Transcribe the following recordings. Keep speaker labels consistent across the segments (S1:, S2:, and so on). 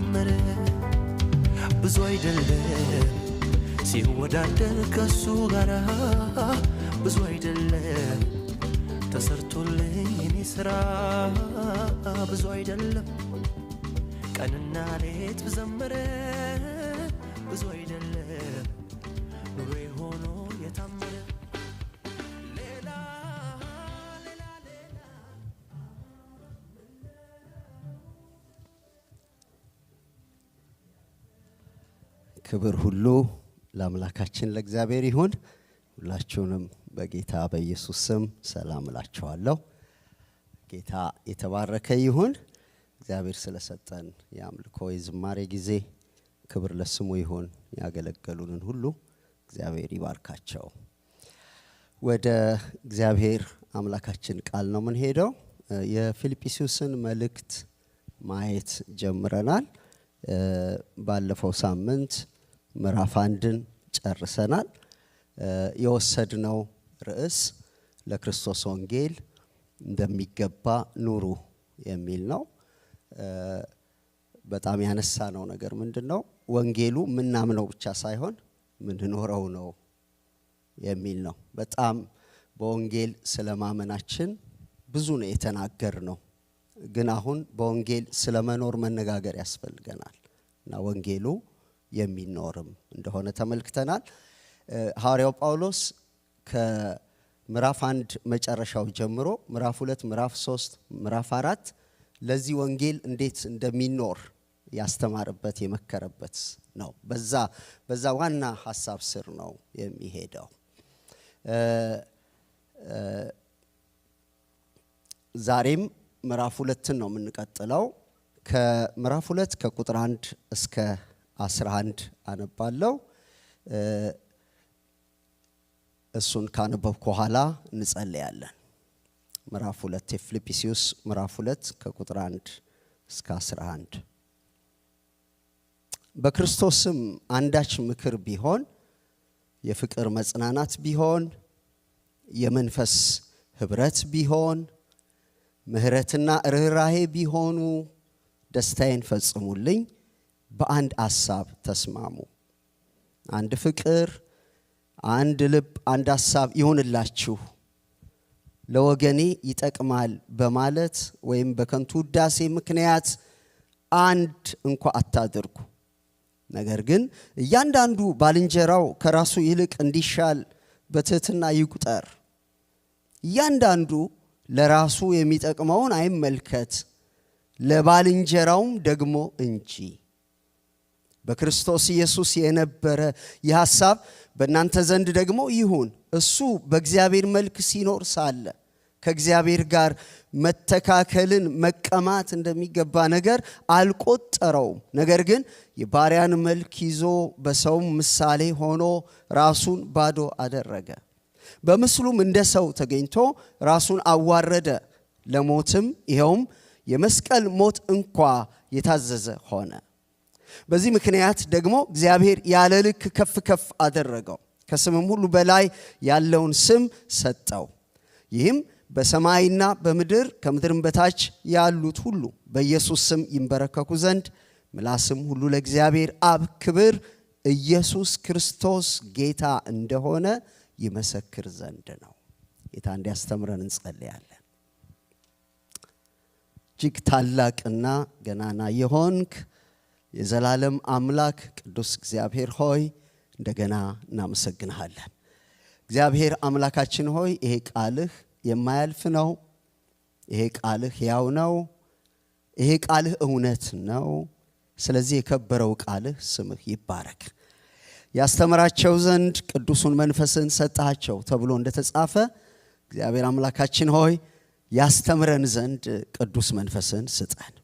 S1: የታመረ ብዙ አይደለም ሲወዳደር ከሱ ጋር ብዙ አይደለም ተሰርቶልኝ እኔ ስራ ብዙ አይደለም ቀንና ሌት ብዘምር ብዙ አይደለም ኑሮ ሆኖ የታመረ ሌላ
S2: ክብር ሁሉ ለአምላካችን ለእግዚአብሔር ይሁን። ሁላችሁንም በጌታ በኢየሱስ ስም ሰላም እላችኋለሁ። ጌታ የተባረከ ይሁን። እግዚአብሔር ስለሰጠን የአምልኮ የዝማሬ ጊዜ ክብር ለስሙ ይሁን። ያገለገሉንን ሁሉ እግዚአብሔር ይባርካቸው። ወደ እግዚአብሔር አምላካችን ቃል ነው የምንሄደው። የፊልጵስዩስን መልእክት ማየት ጀምረናል። ባለፈው ሳምንት ምዕራፍ 1ን ጨርሰናል። የወሰድነው ርዕስ ለክርስቶስ ወንጌል እንደሚገባ ኑሩ የሚል ነው። በጣም ያነሳነው ነገር ምንድነው? ወንጌሉ ምናምነው ብቻ ሳይሆን ምንኖረው ነው የሚል ነው። በጣም በወንጌል ስለማመናችን ብዙ ነው የተናገርነው። ግን አሁን በወንጌል ስለመኖር መነጋገር ያስፈልገናል እና ወንጌሉ የሚኖርም እንደሆነ ተመልክተናል። ሐዋርያው ጳውሎስ ከምዕራፍ 1 መጨረሻው ጀምሮ ምዕራፍ 2 ምዕራፍ 3 ምዕራፍ 4 ለዚህ ወንጌል እንዴት እንደሚኖር ያስተማረበት የመከረበት ነው። በዛ ዋና ሐሳብ ስር ነው የሚሄደው። ዛሬም ምዕራፍ 2 ነው የምንቀጥለው። ከምዕራፍ 2 ከቁጥር 1 እስከ 11 አነባለሁ። እሱን ካነበብኩ በኋላ እንጸልያለን። ምዕራፍ 2 የፊልጵስዩስ ምዕራፍ 2 ከቁጥር 1 እስከ 11። በክርስቶስም አንዳች ምክር ቢሆን፣ የፍቅር መጽናናት ቢሆን፣ የመንፈስ ህብረት ቢሆን፣ ምህረትና ርህራሄ ቢሆኑ ደስታዬን ፈጽሙልኝ። በአንድ ሐሳብ ተስማሙ። አንድ ፍቅር፣ አንድ ልብ፣ አንድ ሐሳብ ይሁንላችሁ። ለወገኔ ይጠቅማል በማለት ወይም በከንቱ ውዳሴ ምክንያት አንድ እንኳ አታድርጉ። ነገር ግን እያንዳንዱ ባልንጀራው ከራሱ ይልቅ እንዲሻል በትህትና ይቁጠር። እያንዳንዱ ለራሱ የሚጠቅመውን አይመልከት፣ ለባልንጀራውም ደግሞ እንጂ። በክርስቶስ ኢየሱስ የነበረ የሐሳብ በእናንተ ዘንድ ደግሞ ይሁን። እሱ በእግዚአብሔር መልክ ሲኖር ሳለ ከእግዚአብሔር ጋር መተካከልን መቀማት እንደሚገባ ነገር አልቆጠረውም። ነገር ግን የባሪያን መልክ ይዞ በሰውም ምሳሌ ሆኖ ራሱን ባዶ አደረገ። በምስሉም እንደ ሰው ተገኝቶ ራሱን አዋረደ፣ ለሞትም ይኸውም የመስቀል ሞት እንኳ የታዘዘ ሆነ። በዚህ ምክንያት ደግሞ እግዚአብሔር ያለ ልክ ከፍ ከፍ አደረገው፣ ከስምም ሁሉ በላይ ያለውን ስም ሰጠው። ይህም በሰማይና በምድር ከምድርም በታች ያሉት ሁሉ በኢየሱስ ስም ይንበረከኩ ዘንድ ምላስም ሁሉ ለእግዚአብሔር አብ ክብር ኢየሱስ ክርስቶስ ጌታ እንደሆነ ይመሰክር ዘንድ ነው። ጌታ እንዲያስተምረን እንጸልያለን። እጅግ ታላቅና ገናና የሆንክ የዘላለም አምላክ ቅዱስ እግዚአብሔር ሆይ እንደገና እናመሰግንሃለን። እግዚአብሔር አምላካችን ሆይ ይሄ ቃልህ የማያልፍ ነው። ይሄ ቃልህ ሕያው ነው። ይሄ ቃልህ እውነት ነው። ስለዚህ የከበረው ቃልህ ስምህ ይባረክ። ያስተምራቸው ዘንድ ቅዱሱን መንፈስን ሰጣቸው ተብሎ እንደተጻፈ እግዚአብሔር አምላካችን ሆይ ያስተምረን ዘንድ ቅዱስ መንፈስን ስጠን።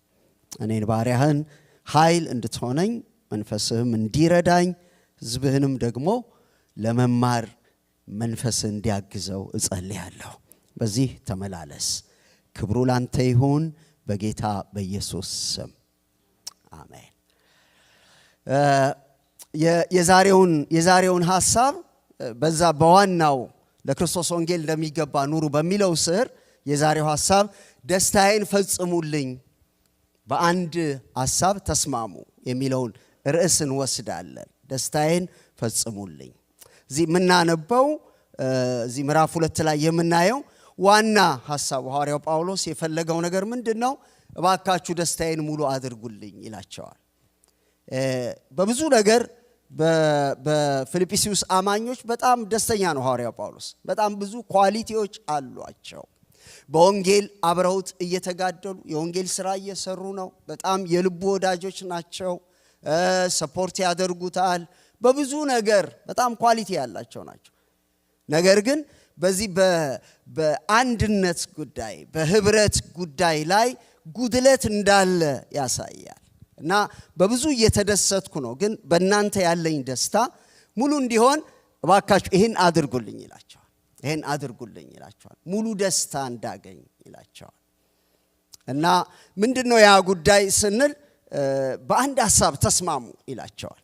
S2: እኔን ባሪያህን ኃይል እንድትሆነኝ መንፈስህም እንዲረዳኝ ሕዝብህንም ደግሞ ለመማር መንፈስህ እንዲያግዘው እጸልያለሁ። በዚህ ተመላለስ። ክብሩ ላንተ ይሁን በጌታ በኢየሱስ ስም አሜን። የዛሬውን ሐሳብ በዛ በዋናው ለክርስቶስ ወንጌል እንደሚገባ ኑሩ በሚለው ስር የዛሬው ሐሳብ ደስታዬን ፈጽሙልኝ በአንድ ሐሳብ ተስማሙ የሚለውን ርዕስን ወስዳለን። ደስታዬን ፈጽሙልኝ። እዚህ የምናነበው እዚህ ምዕራፍ 2 ላይ የምናየው ዋና ሐሳብ ሐዋርያው ጳውሎስ የፈለገው ነገር ምንድነው? እባካችሁ ደስታዬን ሙሉ አድርጉልኝ ይላቸዋል። በብዙ ነገር በፊልጵስዩስ አማኞች በጣም ደስተኛ ነው ሐዋርያው ጳውሎስ። በጣም ብዙ ኳሊቲዎች አሏቸው። በወንጌል አብረውት እየተጋደሉ የወንጌል ሥራ እየሰሩ ነው። በጣም የልቡ ወዳጆች ናቸው። ሰፖርት ያደርጉታል። በብዙ ነገር በጣም ኳሊቲ ያላቸው ናቸው። ነገር ግን በዚህ በአንድነት ጉዳይ በህብረት ጉዳይ ላይ ጉድለት እንዳለ ያሳያል። እና በብዙ እየተደሰትኩ ነው፣ ግን በእናንተ ያለኝ ደስታ ሙሉ እንዲሆን እባካችሁ ይሄን አድርጉልኝ ይላቸዋል። ይሄን አድርጉልኝ ይላቸዋል። ሙሉ ደስታ እንዳገኝ ይላቸዋል። እና ምንድነው ያ ጉዳይ ስንል በአንድ ሐሳብ ተስማሙ ይላቸዋል።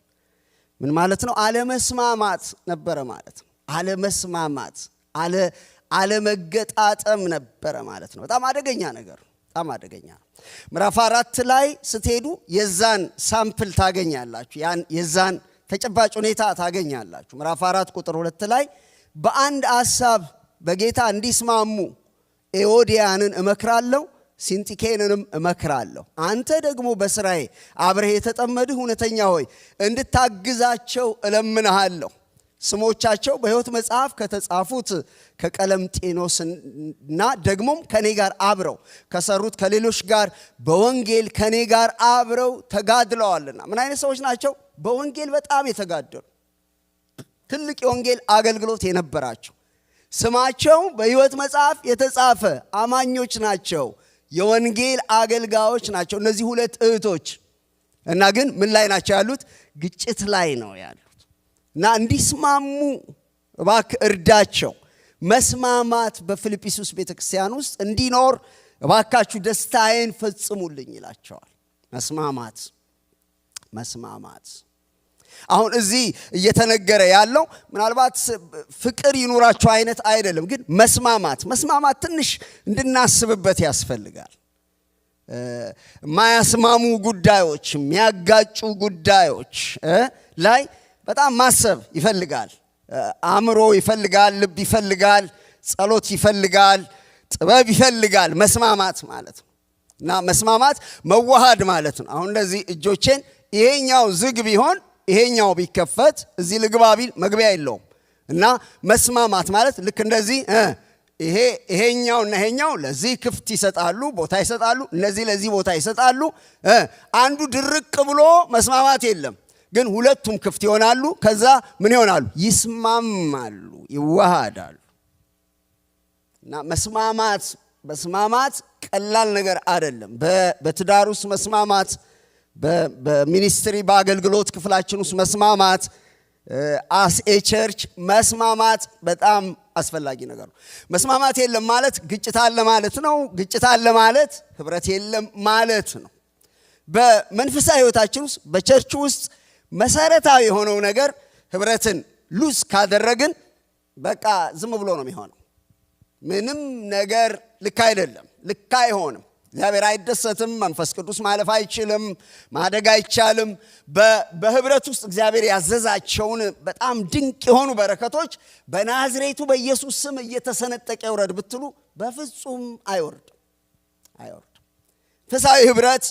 S2: ምን ማለት ነው? አለመስማማት ነበረ ማለት ነው። አለመስማማት አለመገጣጠም ነበረ ማለት ነው። በጣም አደገኛ ነገር ነው። በጣም አደገኛ ነው። ምዕራፍ 4 ላይ ስትሄዱ የዛን ሳምፕል ታገኛላችሁ። የዛን ተጨባጭ ሁኔታ ታገኛላችሁ። ምዕራፍ 4 ቁጥር 2 ላይ በአንድ ሐሳብ በጌታ እንዲስማሙ ኤዎድያንን እመክራለሁ፣ ሲንቲኬንንም እመክራለሁ። አንተ ደግሞ በስራዬ አብረህ የተጠመድህ እውነተኛ ሆይ እንድታግዛቸው እለምንሃለሁ። ስሞቻቸው በሕይወት መጽሐፍ ከተጻፉት ከቀለምጤኖስና ደግሞም ከኔ ጋር አብረው ከሰሩት ከሌሎች ጋር በወንጌል ከኔ ጋር አብረው ተጋድለዋልና። ምን አይነት ሰዎች ናቸው? በወንጌል በጣም የተጋደሉ፣ ትልቅ የወንጌል አገልግሎት የነበራቸው፣ ስማቸው በሕይወት መጽሐፍ የተጻፈ አማኞች ናቸው። የወንጌል አገልጋዮች ናቸው እነዚህ ሁለት እህቶች። እና ግን ምን ላይ ናቸው ያሉት? ግጭት ላይ ነው ያሉት። እና እንዲስማሙ እባክህ እርዳቸው። መስማማት በፊልጵስዩስ ቤተክርስቲያን ውስጥ እንዲኖር እባካችሁ ደስታዬን ፈጽሙልኝ ይላቸዋል። መስማማት አሁን እዚህ እየተነገረ ያለው ምናልባት ፍቅር ይኑራቸው አይነት አይደለም፣ ግን መስማማት ትንሽ እንድናስብበት ያስፈልጋል። ማያስማሙ ጉዳዮች፣ የሚያጋጩ ጉዳዮች ላይ በጣም ማሰብ ይፈልጋል። አእምሮ ይፈልጋል፣ ልብ ይፈልጋል፣ ጸሎት ይፈልጋል፣ ጥበብ ይፈልጋል። መስማማት ማለት ነው። እና መስማማት መዋሃድ ማለት ነው። አሁን እንደዚህ እጆቼን ይሄኛው ዝግ ቢሆን ይሄኛው ቢከፈት እዚህ ልግባ ቢል መግቢያ የለውም። እና መስማማት ማለት ልክ እንደዚህ ይሄኛውና ይሄኛው ለዚህ ክፍት ይሰጣሉ፣ ቦታ ይሰጣሉ፣ እነዚህ ለዚህ ቦታ ይሰጣሉ። አንዱ ድርቅ ብሎ መስማማት የለም፣ ግን ሁለቱም ክፍት ይሆናሉ። ከዛ ምን ይሆናሉ? ይስማማሉ፣ ይዋሃዳሉ። እና መስማማት ቀላል ነገር አይደለም። በትዳር ውስጥ መስማማት፣ በሚኒስትሪ በአገልግሎት ክፍላችን ውስጥ መስማማት፣ አስ ኤ ቸርች መስማማት በጣም አስፈላጊ ነገር ነው። መስማማት የለም ማለት ግጭት አለ ማለት ነው። ግጭት አለ ማለት ህብረት የለም ማለት ነው። በመንፈሳዊ ህይወታችን ውስጥ በቸርች ውስጥ መሰረታዊ የሆነው ነገር ህብረትን ሉዝ ካደረግን በቃ ዝም ብሎ ነው የሚሆነው። ምንም ነገር ልክ አይደለም፣ ልክ አይሆንም። እግዚአብሔር አይደሰትም። መንፈስ ቅዱስ ማለፍ አይችልም፣ ማደግ አይቻልም። በህብረት ውስጥ እግዚአብሔር ያዘዛቸውን በጣም ድንቅ የሆኑ በረከቶች በናዝሬቱ በኢየሱስ ስም እየተሰነጠቀ ይውረድ ብትሉ በፍጹም አይወርድም። መንፈሳዊ ህብረት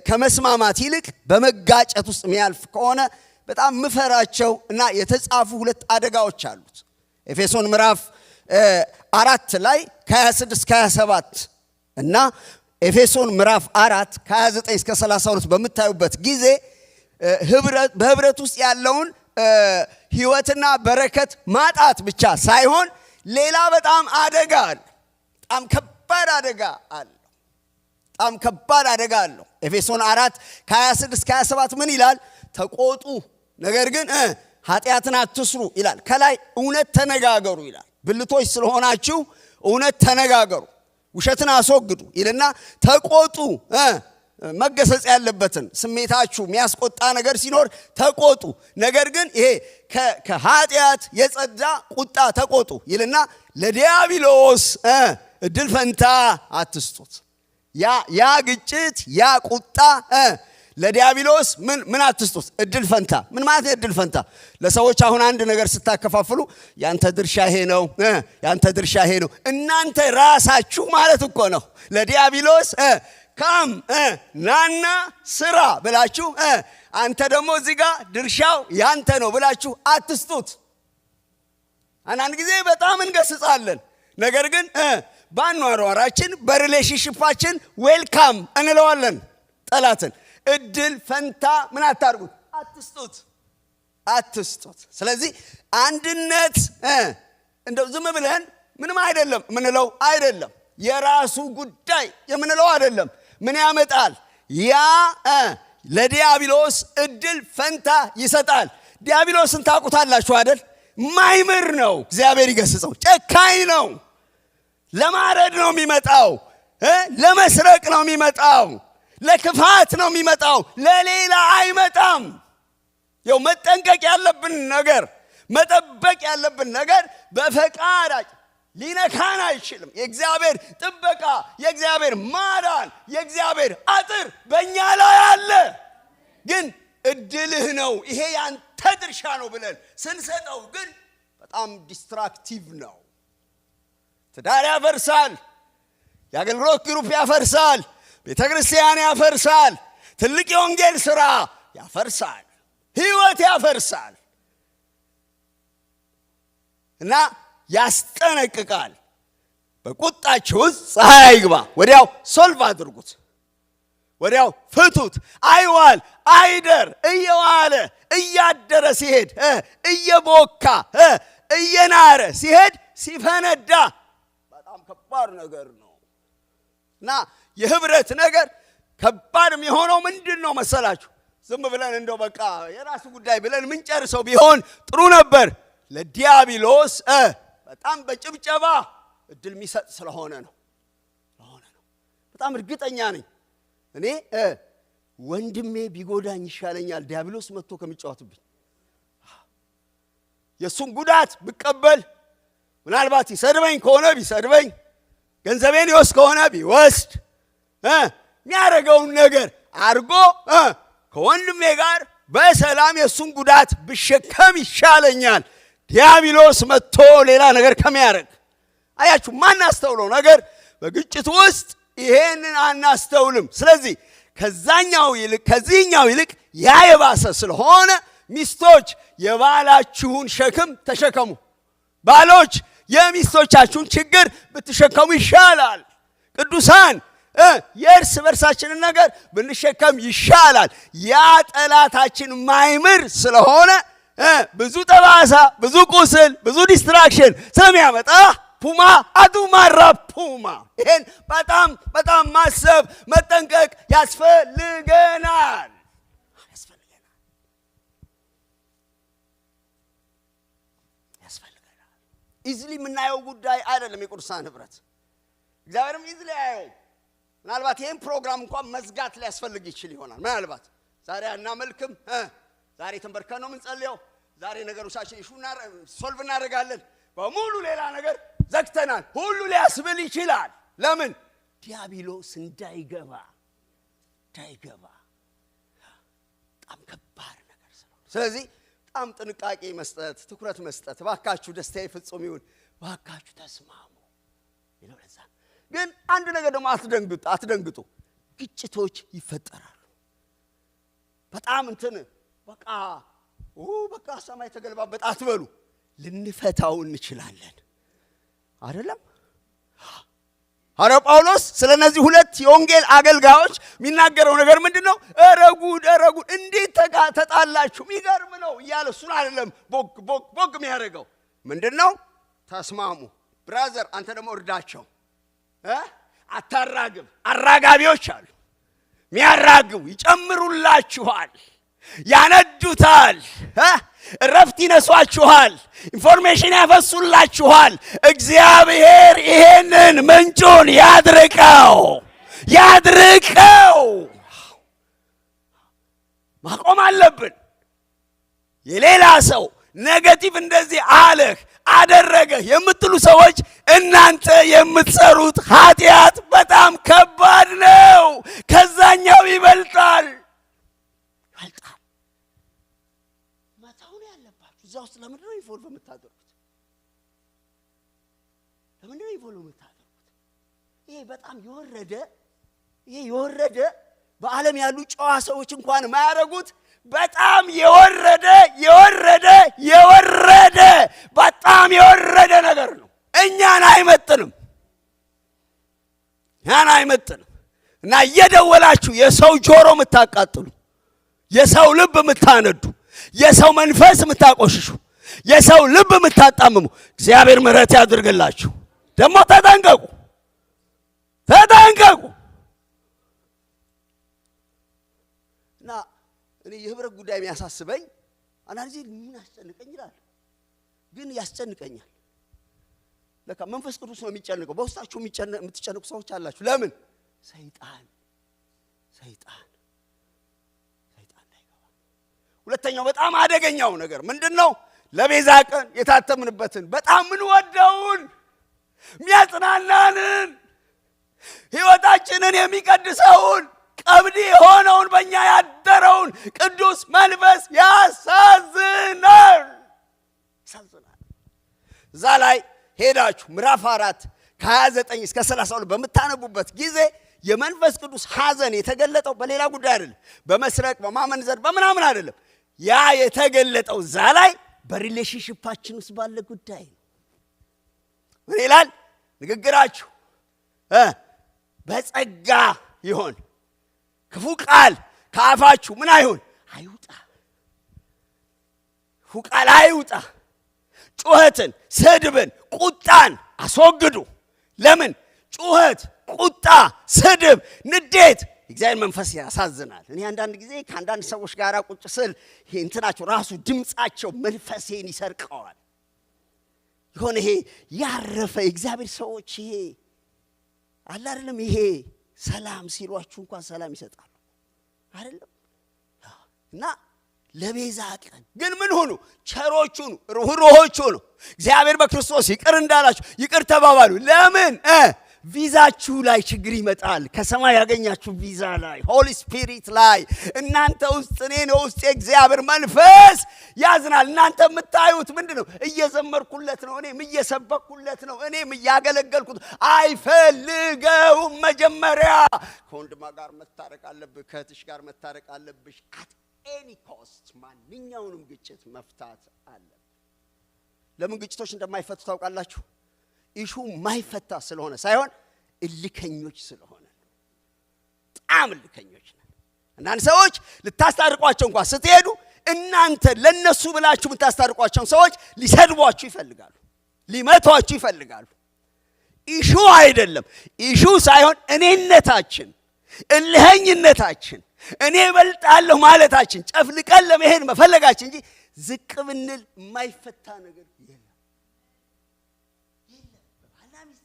S2: ከመስማማት ይልቅ በመጋጨት ውስጥ የሚያልፍ ከሆነ በጣም ምፈራቸው እና የተጻፉ ሁለት አደጋዎች አሉት። ኤፌሶን ምዕራፍ 4 ላይ ከ26 እስከ 27 እና ኤፌሶን ምዕራፍ 4 ከ29 እስከ 32 በምታዩበት ጊዜ በህብረት ውስጥ ያለውን ህይወትና በረከት ማጣት ብቻ ሳይሆን ሌላ በጣም አደጋ አለ። በጣም ከባድ አደጋ አለ። በጣም ከባድ አደጋ አለው። ኤፌሶን 4 ከ26 እስከ 27 ምን ይላል? ተቆጡ፣ ነገር ግን ኃጢአትን አትስሩ ይላል። ከላይ እውነት ተነጋገሩ ይላል። ብልቶች ስለሆናችሁ እውነት ተነጋገሩ፣ ውሸትን አስወግዱ ይልና ተቆጡ። መገሰጽ ያለበትን ስሜታችሁ የሚያስቆጣ ነገር ሲኖር ተቆጡ፣ ነገር ግን ይሄ ከኃጢአት የጸዳ ቁጣ ተቆጡ ይልና ለዲያብሎስ እድል ፈንታ አትስጡት። ያ ግጭት ያ ቁጣ ለዲያብሎስ ምን አትስጡት? እድል ፈንታ። ምን ማለት ነው እድል ፈንታ? ለሰዎች አሁን አንድ ነገር ስታከፋፍሉ ያንተ ድርሻ ይሄ ነው፣ ያንተ ድርሻ ይሄ ነው። እናንተ ራሳችሁ ማለት እኮ ነው ለዲያብሎስ ካም ናና ስራ ብላችሁ አንተ ደግሞ እዚህ ጋር ድርሻው ያንተ ነው ብላችሁ አትስጡት። አንዳንድ ጊዜ በጣም እንገስጻለን፣ ነገር ግን ባኗሯራችን በሪሌሽንሺፓችን ዌልካም እንለዋለን ጠላትን። እድል ፈንታ ምን አታርጉት? አትስጡት። ስለዚህ አንድነት እንደው ዝም ብለን ምንም አይደለም ምንለው አይደለም፣ የራሱ ጉዳይ የምንለው አይደለም። ምን ያመጣል? ያ ለዲያብሎስ እድል ፈንታ ይሰጣል። ዲያብሎስን ታውቁታላችሁ አይደል? ማይምር ነው። እግዚአብሔር ይገስጸው። ጨካኝ ነው። ለማረድ ነው የሚመጣው፣ ለመስረቅ ነው የሚመጣው፣ ለክፋት ነው የሚመጣው፣ ለሌላ አይመጣም። ያው መጠንቀቅ ያለብን ነገር መጠበቅ ያለብን ነገር በፈቃዳችን ሊነካን አይችልም። የእግዚአብሔር ጥበቃ፣ የእግዚአብሔር ማዳን፣ የእግዚአብሔር አጥር በእኛ ላይ አለ። ግን እድልህ ነው ይሄ ያንተ ድርሻ ነው ብለን ስንሰጠው ግን በጣም ዲስትራክቲቭ ነው። ትዳር ያፈርሳል፣ የአገልግሎት ግሩፕ ያፈርሳል፣ ቤተ ክርስቲያን ያፈርሳል፣ ትልቅ የወንጌል ሥራ ያፈርሳል፣ ሕይወት ያፈርሳል እና ያስጠነቅቃል። በቁጣችሁ ውስጥ ፀሐይ አይግባ፣ ወዲያው ሶልቭ አድርጉት፣ ወዲያው ፍቱት። አይዋል አይደር፣ እየዋለ እያደረ ሲሄድ እየቦካ እየናረ ሲሄድ ሲፈነዳ በጣም ከባድ ነገር ነው እና የህብረት ነገር ከባድ የሚሆነው ምንድን ነው መሰላችሁ? ዝም ብለን እንደው በቃ የራሱ ጉዳይ ብለን ምንጨርሰው ቢሆን ጥሩ ነበር። ለዲያብሎስ በጣም በጭብጨባ እድል የሚሰጥ ስለሆነ ነው። በጣም እርግጠኛ ነኝ እኔ ወንድሜ ቢጎዳኝ ይሻለኛል ዲያብሎስ መጥቶ ከሚጫወትብኝ። የሱን ጉዳት ብቀበል ምናልባት ይሰድበኝ ከሆነ ቢሰድበኝ፣ ገንዘቤን ይወስድ ከሆነ ቢወስድ፣ የሚያደርገውን ነገር አድርጎ ከወንድሜ ጋር በሰላም የሱን ጉዳት ብሸከም ይሻለኛል ዲያብሎስ መጥቶ ሌላ ነገር ከሚያደርግ። አያችሁ፣ ማናስተውለው ነገር በግጭት ውስጥ ይሄንን አናስተውልም። ስለዚህ ከዚህኛው ይልቅ ያ የባሰ ስለሆነ ሚስቶች የባላችሁን ሸክም ተሸከሙ። ባሎች የሚስቶቻችሁን ችግር ብትሸከሙ ይሻላል። ቅዱሳን የእርስ በርሳችንን ነገር ብንሸከም ይሻላል። ያ ጠላታችን ማይምር ስለሆነ ብዙ ጠባሳ፣ ብዙ ቁስል፣ ብዙ ዲስትራክሽን ስለሚያመጣ ፑማ አዱማራ ፑማ። ይሄን በጣም ማሰብ መጠንቀቅ ያስፈልገናል። ኢዝሊ የምናየው ጉዳይ አይደለም የቅዱሳን ህብረት። እግዚአብሔርም ኢዝሊ ያየው። ምናልባት ይህን ፕሮግራም እንኳን መዝጋት ሊያስፈልግ ይችል ይሆናል። ምናልባት ዛሬ አናመልክም፣ ዛሬ ተንበርከን ነው የምንጸልየው፣ ዛሬ ነገሮቻችን ሶልቭ እናደርጋለን፣ በሙሉ ሌላ ነገር ዘግተናል ሁሉ ሊያስብል ይችላል። ለምን? ዲያብሎስ እንዳይገባ በጣም ከባድ ነገር ስለሆነ። ስለዚህ በጣም ጥንቃቄ መስጠት፣ ትኩረት መስጠት። ባካችሁ ደስታዬ ፍጹም ይሁን፣ ባካችሁ ተስማሙ ይለው። ለዛ ግን አንድ ነገር ደግሞ አትደንግጡ። ግጭቶች ይፈጠራሉ። በጣም በቃ ሰማይ ተገልባበጥ አትበሉ። ልንፈታው እንችላለን አይደለም? ሐዋርያው ጳውሎስ ስለነዚህ ሁለት የወንጌል አገልጋዮች የሚናገረው ነገር ምንድነው? ረጉድ እንዴት ተጣላችሁ የሚገርም ነው እያለ እሱን አይደለም ቦግ የሚያደርገው ምንድነው? ተስማሙ። ብራዘር አንተ ደግሞ እርዳቸው። አታራግብ። አራጋቢዎች አሉ፣ የሚያራግቡ ይጨምሩላችኋል፣ ያነዱታል፣ እረፍት ይነሷችኋል፣ ኢንፎርሜሽን ያፈሱላችኋል። እግዚአብሔር ይሄንን ምንጩን ያድርቀው። ማቆም አለብን። የሌላ ሰው ኔጌቲቭ እንደዚህ አለህ አደረገህ የምትሉ ሰዎች እናንተ የምትሰሩት ኃጢአት በጣም ከባድ ነው። ከዛኛው ይበልጣል። መታው ነው ያለባችሁ። እዛ ውስጥ ለምንድን ነው ኢንቮልቭ የምታደርጉት? ለምንድን ነው ኢንቮልቭ የምታደርጉት? ይሄ በጣም የወረደ በዓለም ያሉ ጨዋ ሰዎች እንኳን የማያደርጉት በጣም የወረደ በጣም የወረደ ነገር ነው። እኛን አይመጥንም። እና እየደወላችሁ የሰው ጆሮ የምታቃጥሉ፣ የሰው ልብ የምታነዱ፣ የሰው መንፈስ የምታቆሽሹ፣ የሰው ልብ የምታጣምሙ እግዚአብሔር ምሕረት ያድርግላችሁ። ደግሞ ተጠንቀቁ። እና እኔ የህብረት ጉዳይ የሚያሳስበኝ አንዳንድ ጊዜ ምን ያስጨንቀኝ ይላል፣ ግን ያስጨንቀኛል። ለካ መንፈስ ቅዱስ ነው የሚጨንቀው። በውስጣችሁ የምትጨንቁ ሰዎች አላችሁ። ለምን? ሰይጣን እንዳይገባ። ሁለተኛው በጣም አደገኛው ነገር ምንድነው? ለቤዛ ቀን የታተምንበትን በጣም ምን ወደውን የሚያጽናናንን ሕይወታችንን የሚቀድሰውን ቀብዲ የሆነውን በእኛ ያደረውን ቅዱስ መንፈስ ያሳዝናል። እዛ ላይ ሄዳችሁ ምዕራፍ 4 ከ29 እስከ 32 በምታነቡበት ጊዜ የመንፈስ ቅዱስ ሐዘን የተገለጠው በሌላ ጉዳይ አይደለም፣ በመስረቅ በማመንዘር በምናምን አይደለም። ያ የተገለጠው እዛ ላይ በሪሌሽንሺፓችን ውስጥ ባለ ጉዳይ ነው። ምን ይላል ንግግራችሁ? በጸጋ ይሆን፣ ክፉ ቃል ከአፋችሁ ምን አይሁን? አይውጣ። ክፉ ቃል አይውጣ። ጩኸትን፣ ስድብን፣ ቁጣን አስወግዱ። ለምን? ጩኸት፣ ቁጣ፣ ስድብ፣ ንዴት እግዚአብሔር መንፈስ ያሳዝናል። እኔ አንዳንድ ጊዜ ከአንዳንድ ሰዎች ጋር ቁጭ ስል ይሄ እንትናቸው ራሱ ድምጻቸው መንፈሴን ይሰርቀዋል። ይሆነ ይሄ ያረፈ እግዚአብሔር ሰዎች ይሄ አለ አይደለም፣ ይሄ ሰላም ሲሏችሁ እንኳን ሰላም ይሰጣሉ አይደለም። እና ለቤዛ ቀን ግን ምን ሆኑ? ቸሮች ሁኑ፣ ርኅሩኆች ሁኑ። እግዚአብሔር በክርስቶስ ይቅር እንዳላችሁ ይቅር ተባባሉ። ለምን? ቪዛችሁ ላይ ችግር ይመጣል። ከሰማይ ያገኛችሁ ቪዛ ላይ ሆሊ ስፒሪት ላይ እናንተ ውስጥ እኔ ውስጥ የእግዚአብሔር መንፈስ ያዝናል። እናንተ የምታዩት ምንድነው? እየዘመርኩለት ነው፣ እኔም እየሰበኩለት ነው፣ እኔም እያገለገልኩት አይፈልገውም። መጀመሪያ ከወንድማ ጋር መታረቅ አለብህ፣ ከእህትሽ ጋር መታረቅ አለብሽ። አት ኤኒ ኮስት ማንኛውንም ግጭት መፍታት አለ። ለምን ግጭቶች እንደማይፈቱ ታውቃላችሁ? ኢሹ ማይፈታ ስለሆነ ሳይሆን እልከኞች ስለሆነ። በጣም እልከኞች ነን። አንዳንድ ሰዎች ልታስታርቋቸው እንኳን ስትሄዱ እናንተ ለነሱ ብላችሁ የምታስታርቋቸውን ሰዎች ሊሰድቧችሁ ይፈልጋሉ፣ ሊመቷችሁ ይፈልጋሉ። ኢሹ አይደለም። ኢሹ ሳይሆን እኔነታችን፣ እልኸኝነታችን፣ እኔ እበልጣለሁ ማለታችን፣ ጨፍልቀን ለመሄድ መፈለጋችን እንጂ ዝቅ ብንል የማይፈታ ነገር የለም።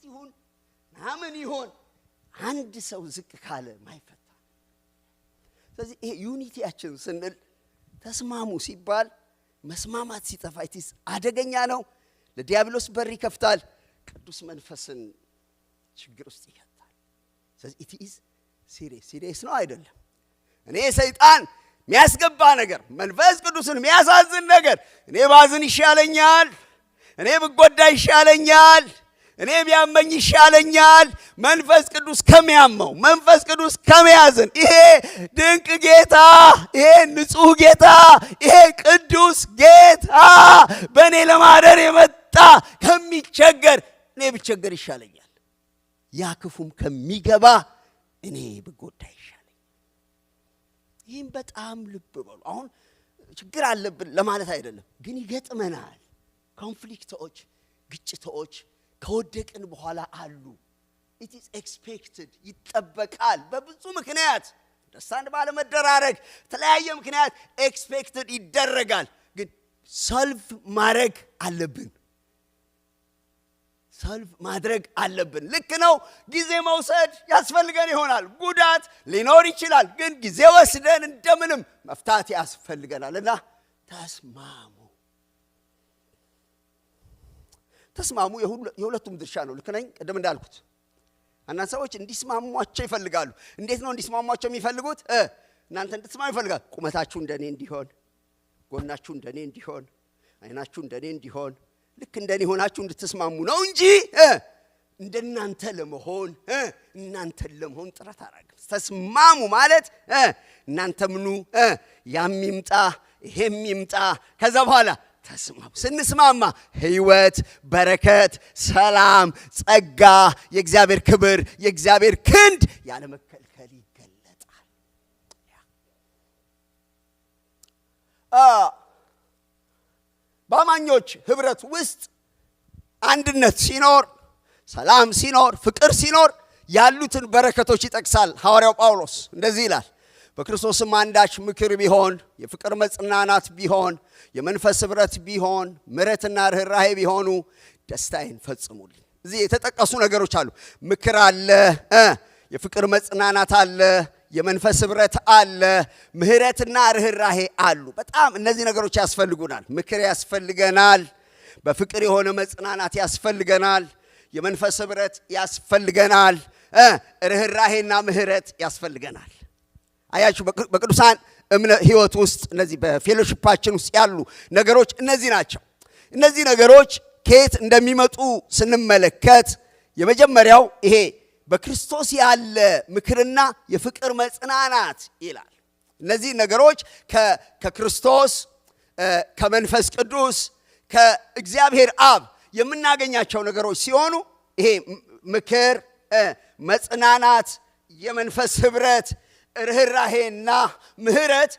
S2: ይሁን ናምን ይሁን አንድ ሰው ዝቅ ካለ ማይፈታ። ስለዚህ ይሄ ዩኒቲያችን ስንል ተስማሙ ሲባል መስማማት ሲጠፋ ይትስ አደገኛ ነው። ለዲያብሎስ በር ይከፍታል። ቅዱስ መንፈስን ችግር ውስጥ ይከታል። ስለዚህ it is serious ነው አይደለም። እኔ ሰይጣን የሚያስገባ ነገር፣ መንፈስ ቅዱስን የሚያሳዝን ነገር እኔ ባዝን ይሻለኛል፣ እኔ ብጎዳ ይሻለኛል፣ እኔ ቢያመኝ ይሻለኛል መንፈስ ቅዱስ ከሚያመው፣ መንፈስ ቅዱስ ከሚያዝን፣ ይሄ ድንቅ ጌታ፣ ይሄ ንጹህ ጌታ፣ ይሄ ቅዱስ ጌታ በእኔ ለማደር የመጣ ከሚቸገር እኔ ብቸገር ይሻለኛል። ያ ክፉም ከሚገባ እኔ ብጎዳ ይሻለኛል። ይህም በጣም ልብ በሉ። አሁን ችግር አለብን ለማለት አይደለም፣ ግን ይገጥመናል። ኮንፍሊክቶች፣ ግጭቶች ከወደቅን በኋላ አሉ። it is expected ይጠበቃል። በብዙ ምክንያት ደስታን ባለመደራረግ ተለያየ ምክንያት ኤክስፔክትድ ይደረጋል። ግን ሰልፍ ማድረግ አለብን። ሰልፍ ማድረግ አለብን። ልክ ነው። ጊዜ መውሰድ ያስፈልገን ይሆናል። ጉዳት ሊኖር ይችላል። ግን ጊዜ ወስደን እንደምንም መፍታት ያስፈልገናልና ተስማሙ። ተስማሙ የሁለቱም ድርሻ ነው። ልክ ነኝ? ቀደም እንዳልኩት አንዳንድ ሰዎች እንዲስማሟቸው ይፈልጋሉ። እንዴት ነው እንዲስማሟቸው የሚፈልጉት? እናንተ እንድትስማሙ ይፈልጋሉ። ቁመታችሁ እንደኔ እንዲሆን፣ ጎናችሁ እንደኔ እንዲሆን፣ አይናችሁ እንደኔ እንዲሆን፣ ልክ እንደኔ ሆናችሁ እንድትስማሙ ነው እንጂ እንደናንተ ለመሆን እናንተን ለመሆን ጥረት አደረግም። ተስማሙ ማለት እናንተም ኑ ያም ይምጣ ይሄም ይምጣ፣ ከዛ በኋላ ተስማሙ። ስንስማማ ሕይወት፣ በረከት፣ ሰላም፣ ጸጋ፣ የእግዚአብሔር ክብር፣ የእግዚአብሔር ክንድ ያለ መከልከል ይገለጣል። በአማኞች ህብረት ውስጥ አንድነት ሲኖር፣ ሰላም ሲኖር፣ ፍቅር ሲኖር ያሉትን በረከቶች ይጠቅሳል ሐዋርያው ጳውሎስ። እንደዚህ ይላል፣ በክርስቶስም አንዳች ምክር ቢሆን፣ የፍቅር መጽናናት ቢሆን፣ የመንፈስ ህብረት ቢሆን፣ ምሕረትና ርኅራኄ ቢሆኑ ደስታዬን ፈጽሙልኝ። እዚህ የተጠቀሱ ነገሮች አሉ። ምክር አለ፣ የፍቅር መጽናናት አለ፣ የመንፈስ ህብረት አለ፣ ምሕረትና ርኅራኄ አሉ። በጣም እነዚህ ነገሮች ያስፈልጉናል። ምክር ያስፈልገናል፣ በፍቅር የሆነ መጽናናት ያስፈልገናል፣ የመንፈስ ህብረት ያስፈልገናል፣ ርኅራኄና ምሕረት ያስፈልገናል። አያችሁ በቅዱሳን እምነት ህይወት ውስጥ እነዚህ በፌሎሺፓችን ውስጥ ያሉ ነገሮች እነዚህ ናቸው። እነዚህ ነገሮች ከየት እንደሚመጡ ስንመለከት የመጀመሪያው ይሄ በክርስቶስ ያለ ምክርና የፍቅር መጽናናት ይላል። እነዚህ ነገሮች ከክርስቶስ ከመንፈስ ቅዱስ ከእግዚአብሔር አብ የምናገኛቸው ነገሮች ሲሆኑ ይሄ ምክር፣ መጽናናት፣ የመንፈስ ህብረት፣ ርኅራኄና ምሕረት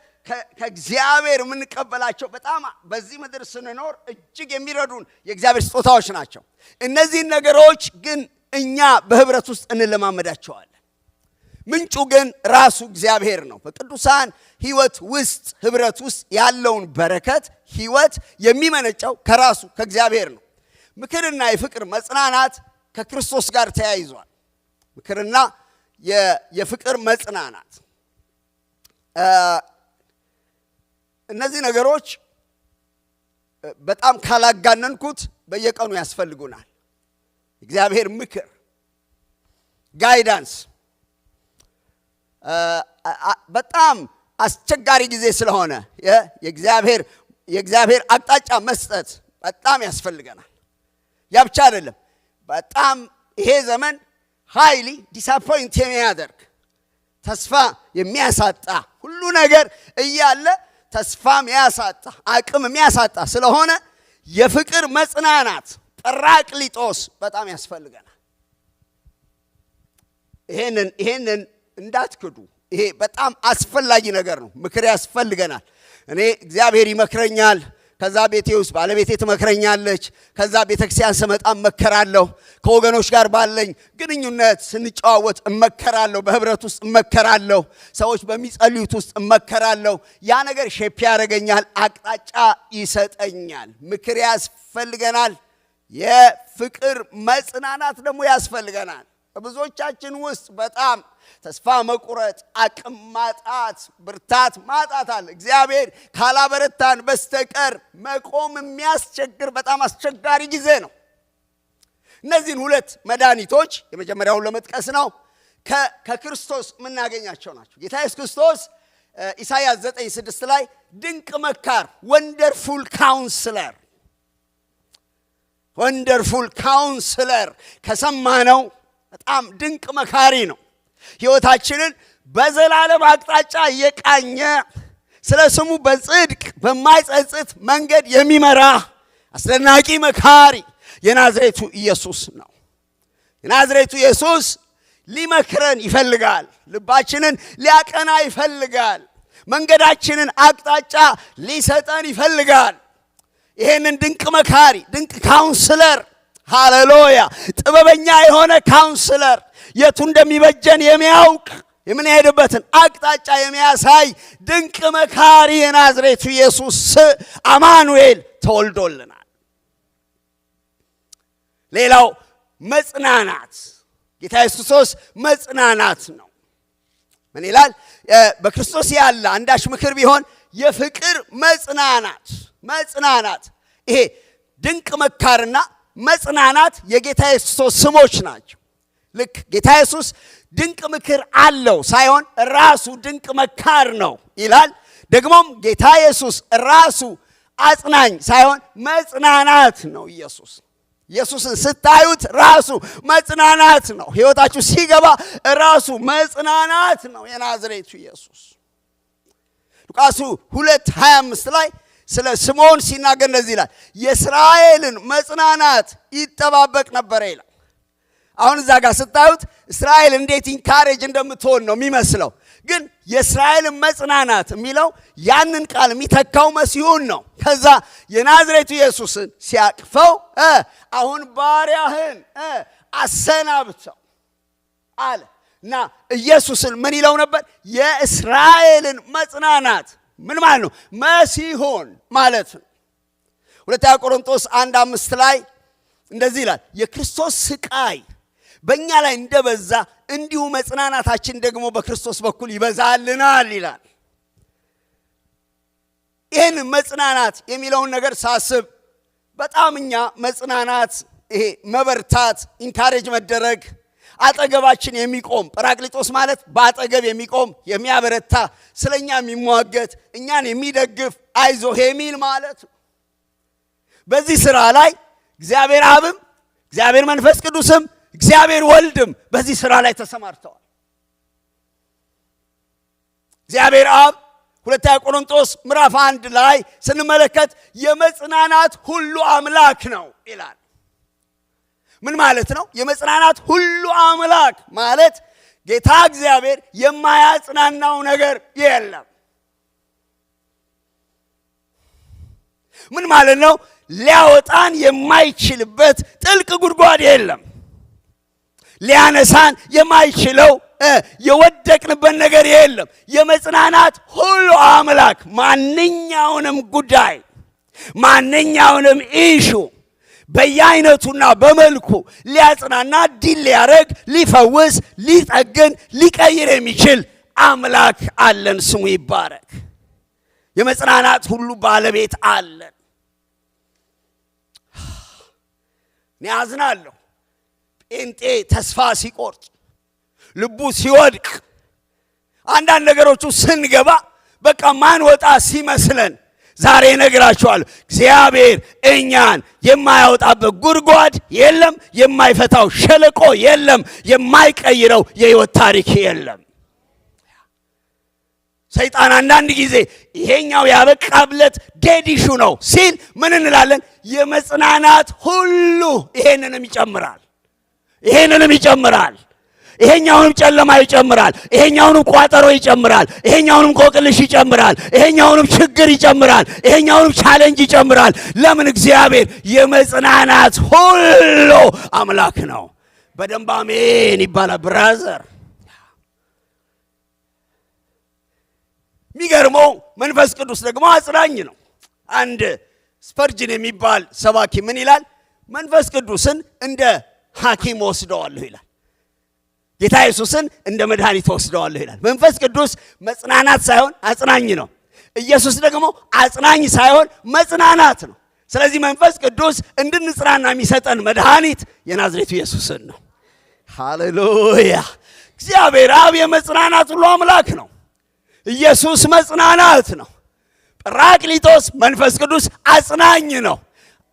S2: ከእግዚአብሔር የምንቀበላቸው በጣም በዚህ ምድር ስንኖር እጅግ የሚረዱን የእግዚአብሔር ስጦታዎች ናቸው። እነዚህን ነገሮች ግን እኛ በህብረት ውስጥ እንለማመዳቸዋለን። ምንጩ ግን ራሱ እግዚአብሔር ነው። በቅዱሳን ህይወት ውስጥ ህብረት ውስጥ ያለውን በረከት ህይወት የሚመነጨው ከራሱ ከእግዚአብሔር ነው። ምክርና የፍቅር መጽናናት ከክርስቶስ ጋር ተያይዟል። ምክርና የፍቅር መጽናናት እነዚህ ነገሮች በጣም ካላጋነንኩት በየቀኑ ያስፈልጉናል። እግዚአብሔር ምክር ጋይዳንስ በጣም አስቸጋሪ ጊዜ ስለሆነ የእግዚአብሔር አቅጣጫ መስጠት በጣም ያስፈልገናል። ያ ብቻ አይደለም፣ በጣም ይሄ ዘመን ሃይሊ ዲስአፖይንት የሚያደርግ ተስፋ የሚያሳጣ ሁሉ ነገር እያለ ተስፋ የሚያሳጣ አቅም የሚያሳጣ ስለሆነ የፍቅር መጽናናት ጰራቅሊጦስ በጣም ያስፈልገናል። ይሄንን እንዳትክዱ። ይሄ በጣም አስፈላጊ ነገር ነው። ምክር ያስፈልገናል። እኔ እግዚአብሔር ይመክረኛል። ከዛ ቤቴ ውስጥ ባለቤቴ ትመክረኛለች። ከዛ ቤተክርስቲያን ስመጣ እመከራለሁ። ከወገኖች ጋር ባለኝ ግንኙነት ስንጨዋወት እመከራለሁ። በህብረት ውስጥ እመከራለሁ። ሰዎች በሚጸልዩት ውስጥ እመከራለሁ። ያ ነገር ሼፕ ያደርገኛል፣ አቅጣጫ ይሰጠኛል። ምክር ያስፈልገናል። የፍቅር መጽናናት ደግሞ ያስፈልገናል። በብዙዎቻችን ውስጥ በጣም ተስፋ መቁረጥ፣ አቅም ማጣት፣ ብርታት ማጣት አለ። እግዚአብሔር ካላበረታን በስተቀር መቆም የሚያስቸግር በጣም አስቸጋሪ ጊዜ ነው። እነዚህን ሁለት መድኃኒቶች የመጀመሪያውን ለመጥቀስ ነው ከክርስቶስ የምናገኛቸው ናቸው። ጌታ ኢየሱስ ክርስቶስ ኢሳይያስ 9:6 ላይ ድንቅ መካር ወንደርፉል ካውንስለር ከሰማነው በጣም ድንቅ መካሪ ነው። ሕይወታችንን በዘላለም አቅጣጫ እየቃኘ ስለ ስሙ በጽድቅ በማይጸጽት መንገድ የሚመራ አስደናቂ መካሪ የናዝሬቱ ኢየሱስ ነው። የናዝሬቱ ኢየሱስ ሊመክረን ይፈልጋል። ልባችንን ሊያቀና ይፈልጋል። መንገዳችንን አቅጣጫ ሊሰጠን ይፈልጋል። ይሄንን ድንቅ መካሪ፣ ድንቅ ካውንስለር፣ ሃሌሉያ፣ ጥበበኛ የሆነ ካውንስለር፣ የቱ እንደሚበጀን የሚያውቅ የምንሄድበትን አቅጣጫ የሚያሳይ ድንቅ መካሪ የናዝሬቱ ኢየሱስ አማኑኤል ተወልዶልናል። ሌላው መጽናናት፣ ጌታ ኢየሱስ ክርስቶስ መጽናናት ነው። ምን ይላል? በክርስቶስ ያለ አንዳች ምክር ቢሆን የፍቅር መጽናናት። ይሄ ድንቅ መካርና መጽናናት የጌታ ኢየሱስ ስሞች ናቸው። ልክ ጌታ ኢየሱስ ድንቅ ምክር አለው ሳይሆን ራሱ ድንቅ መካር ነው ይላል። ደግሞም ጌታ ኢየሱስ ራሱ አጽናኝ ሳይሆን መጽናናት ነው። ኢየሱስን ስታዩት ራሱ መጽናናት ነው። ሕይወታችሁ ሲገባ ራሱ መጽናናት ነው የናዝሬቱ ኢየሱስ። ሉቃስ 2:25 ላይ ስለ ስምዖን ሲናገር እንደዚህ ይላል፣ የእስራኤልን መጽናናት ይጠባበቅ ነበር ይላል። አሁን እዛ ጋር ስታዩት እስራኤል እንዴት ኢንካሬጅ እንደምትሆን ነው የሚመስለው። ግን የእስራኤልን መጽናናት የሚለው ያንን ቃል የሚተካው መሲሁን ነው። ከዛ የናዝሬቱ ኢየሱስን ሲያቅፈው አሁን ባሪያህን አሰናብተው አለ እና ኢየሱስን ምን ይለው ነበር? የእስራኤልን መጽናናት ምን ማለት ነው? መሲሁን ማለት ነው። ሁለተኛ ቆሮንቶስ 1:5 ላይ እንደዚህ ይላል፣ የክርስቶስ ስቃይ በእኛ ላይ እንደበዛ እንዲሁ መጽናናታችን ደግሞ በክርስቶስ በኩል ይበዛልናል ይላል። ይህን መጽናናት የሚለውን ነገር ሳስብ በጣም እኛ መጽናናት፣ ይሄ መበርታት፣ ኢንካሬጅ መደረግ፣ አጠገባችን የሚቆም ጰራቅሊጦስ ማለት በአጠገብ የሚቆም የሚያበረታ፣ ስለኛ የሚሟገት፣ እኛን የሚደግፍ፣ አይዞህ የሚል ማለት ነው። በዚህ ስራ ላይ እግዚአብሔር አብም እግዚአብሔር መንፈስ ቅዱስም እግዚአብሔር ወልድም በዚህ ስራ ላይ ተሰማርተዋል። እግዚአብሔር አብ ሁለተኛ ቆሮንቶስ ምዕራፍ 1 ላይ ስንመለከት የመጽናናት ሁሉ አምላክ ነው ይላል። ምን ማለት ነው? የመጽናናት ሁሉ አምላክ ማለት ጌታ እግዚአብሔር የማያጽናናው ነገር የለም። ምን ማለት ነው? ሊያወጣን የማይችልበት ጥልቅ ጉድጓድ የለም። ሊያነሳን የማይችለው የወደቅንበት ነገር የለም። የመጽናናት ሁሉ አምላክ ማንኛውንም ጉዳይ ማንኛውንም ኢሹ በየአይነቱና በመልኩ ሊያጽናና፣ ዲል ሊያረግ፣ ሊፈውስ፣ ሊጠግን፣ ሊቀይር የሚችል አምላክ አለን። ስሙ ይባረክ። የመጽናናት ሁሉ ባለቤት አለን። እኔ አዝናለሁ ጴንጤ ተስፋ ሲቆርጥ፣ ልቡ ሲወድቅ፣ አንዳንድ ነገሮቹ ስንገባ በቃ ማን ወጣ ሲመስለን፣ ዛሬ እነግራችኋለሁ እግዚአብሔር እኛን የማያወጣበት ጉድጓድ የለም፣ የማይፈታው ሸለቆ የለም፣ የማይቀይረው የህይወት ታሪክ የለም። ሰይጣን አንዳንድ ጊዜ ይሄኛው ያበቃብለት ዴዲሹ ነው ሲል ምን እንላለን? የመጽናናት ሁሉ ይሄንንም ይጨምራል፣ ይሄንንም ይጨምራል፣ ይሄኛውንም ጨለማ ይጨምራል፣ ይሄኛውንም ቋጠሮ ይጨምራል፣ ይሄኛውንም ቆቅልሽ ይጨምራል፣ ይሄኛውንም ችግር ይጨምራል፣ ይሄኛውንም ቻሌንጅ ይጨምራል። ለምን? እግዚአብሔር የመጽናናት ሁሉ አምላክ ነው። በደንብ አሜን ይባላል ብራዘር። የሚገርመው መንፈስ ቅዱስ ደግሞ አጽናኝ ነው። አንድ ስፐርጅን የሚባል ሰባኪ ምን ይላል? መንፈስ ቅዱስን እንደ ሐኪም ወስደዋለሁ ይላል። ጌታ ኢየሱስን እንደ መድኃኒት ወስደዋለሁ ይላል። መንፈስ ቅዱስ መጽናናት ሳይሆን አጽናኝ ነው። ኢየሱስ ደግሞ አጽናኝ ሳይሆን መጽናናት ነው። ስለዚህ መንፈስ ቅዱስ እንድንጽናና የሚሰጠን መድኃኒት የናዝሬቱ ኢየሱስን ነው። ሃሌሉያ! እግዚአብሔር አብ የመጽናናት ሁሉ አምላክ ነው። ኢየሱስ መጽናናት ነው። ጰራቅሊጦስ መንፈስ ቅዱስ አጽናኝ ነው።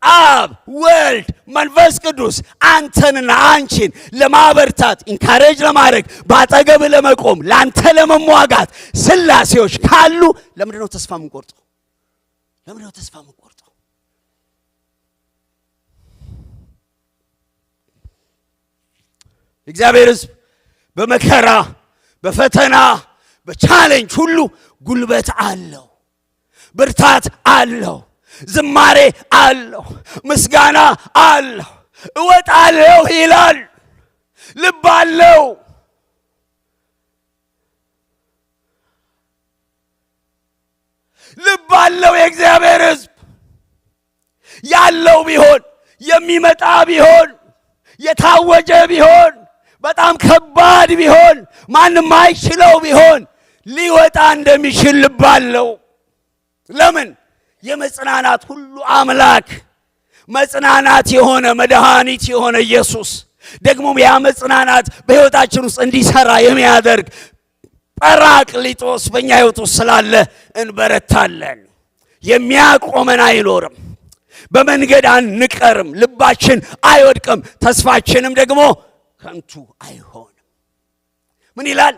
S2: አብ ወልድ መንፈስ ቅዱስ አንተንና አንቺን ለማበርታት ኢንካሬጅ ለማድረግ ባጠገብ ለመቆም ላንተ ለመሟጋት ስላሴዎች ካሉ ለምንድነው ተስፋ የምንቆርጠው? ለምንድነው ተስፋ የምንቆርጠው? እግዚአብሔር ሕዝብ በመከራ በፈተና በቻሌንጅ ሁሉ ጉልበት አለው፣ ብርታት አለው፣ ዝማሬ አለው፣ ምስጋና አለው። እወጣለሁ ይላል። ልብ አለው። ልብ አለው። የእግዚአብሔር ሕዝብ ያለው ቢሆን የሚመጣ ቢሆን የታወጀ ቢሆን በጣም ከባድ ቢሆን ማንም አይችለው ቢሆን ሊወጣ እንደሚችል ልብ አለው። ለምን? የመጽናናት ሁሉ አምላክ
S3: መጽናናት የሆነ መድኃኒት የሆነ ኢየሱስ ደግሞም ያ መጽናናት በሕይወታችን ውስጥ እንዲሰራ የሚያደርግ ጰራቅሊጦስ በእኛ ሕይወት ውስጥ ስላለ እንበረታለን። የሚያቆመን አይኖርም። በመንገድ አንቀርም። ልባችን አይወድቅም። ተስፋችንም ደግሞ ከንቱ አይሆንም። ምን ይላል?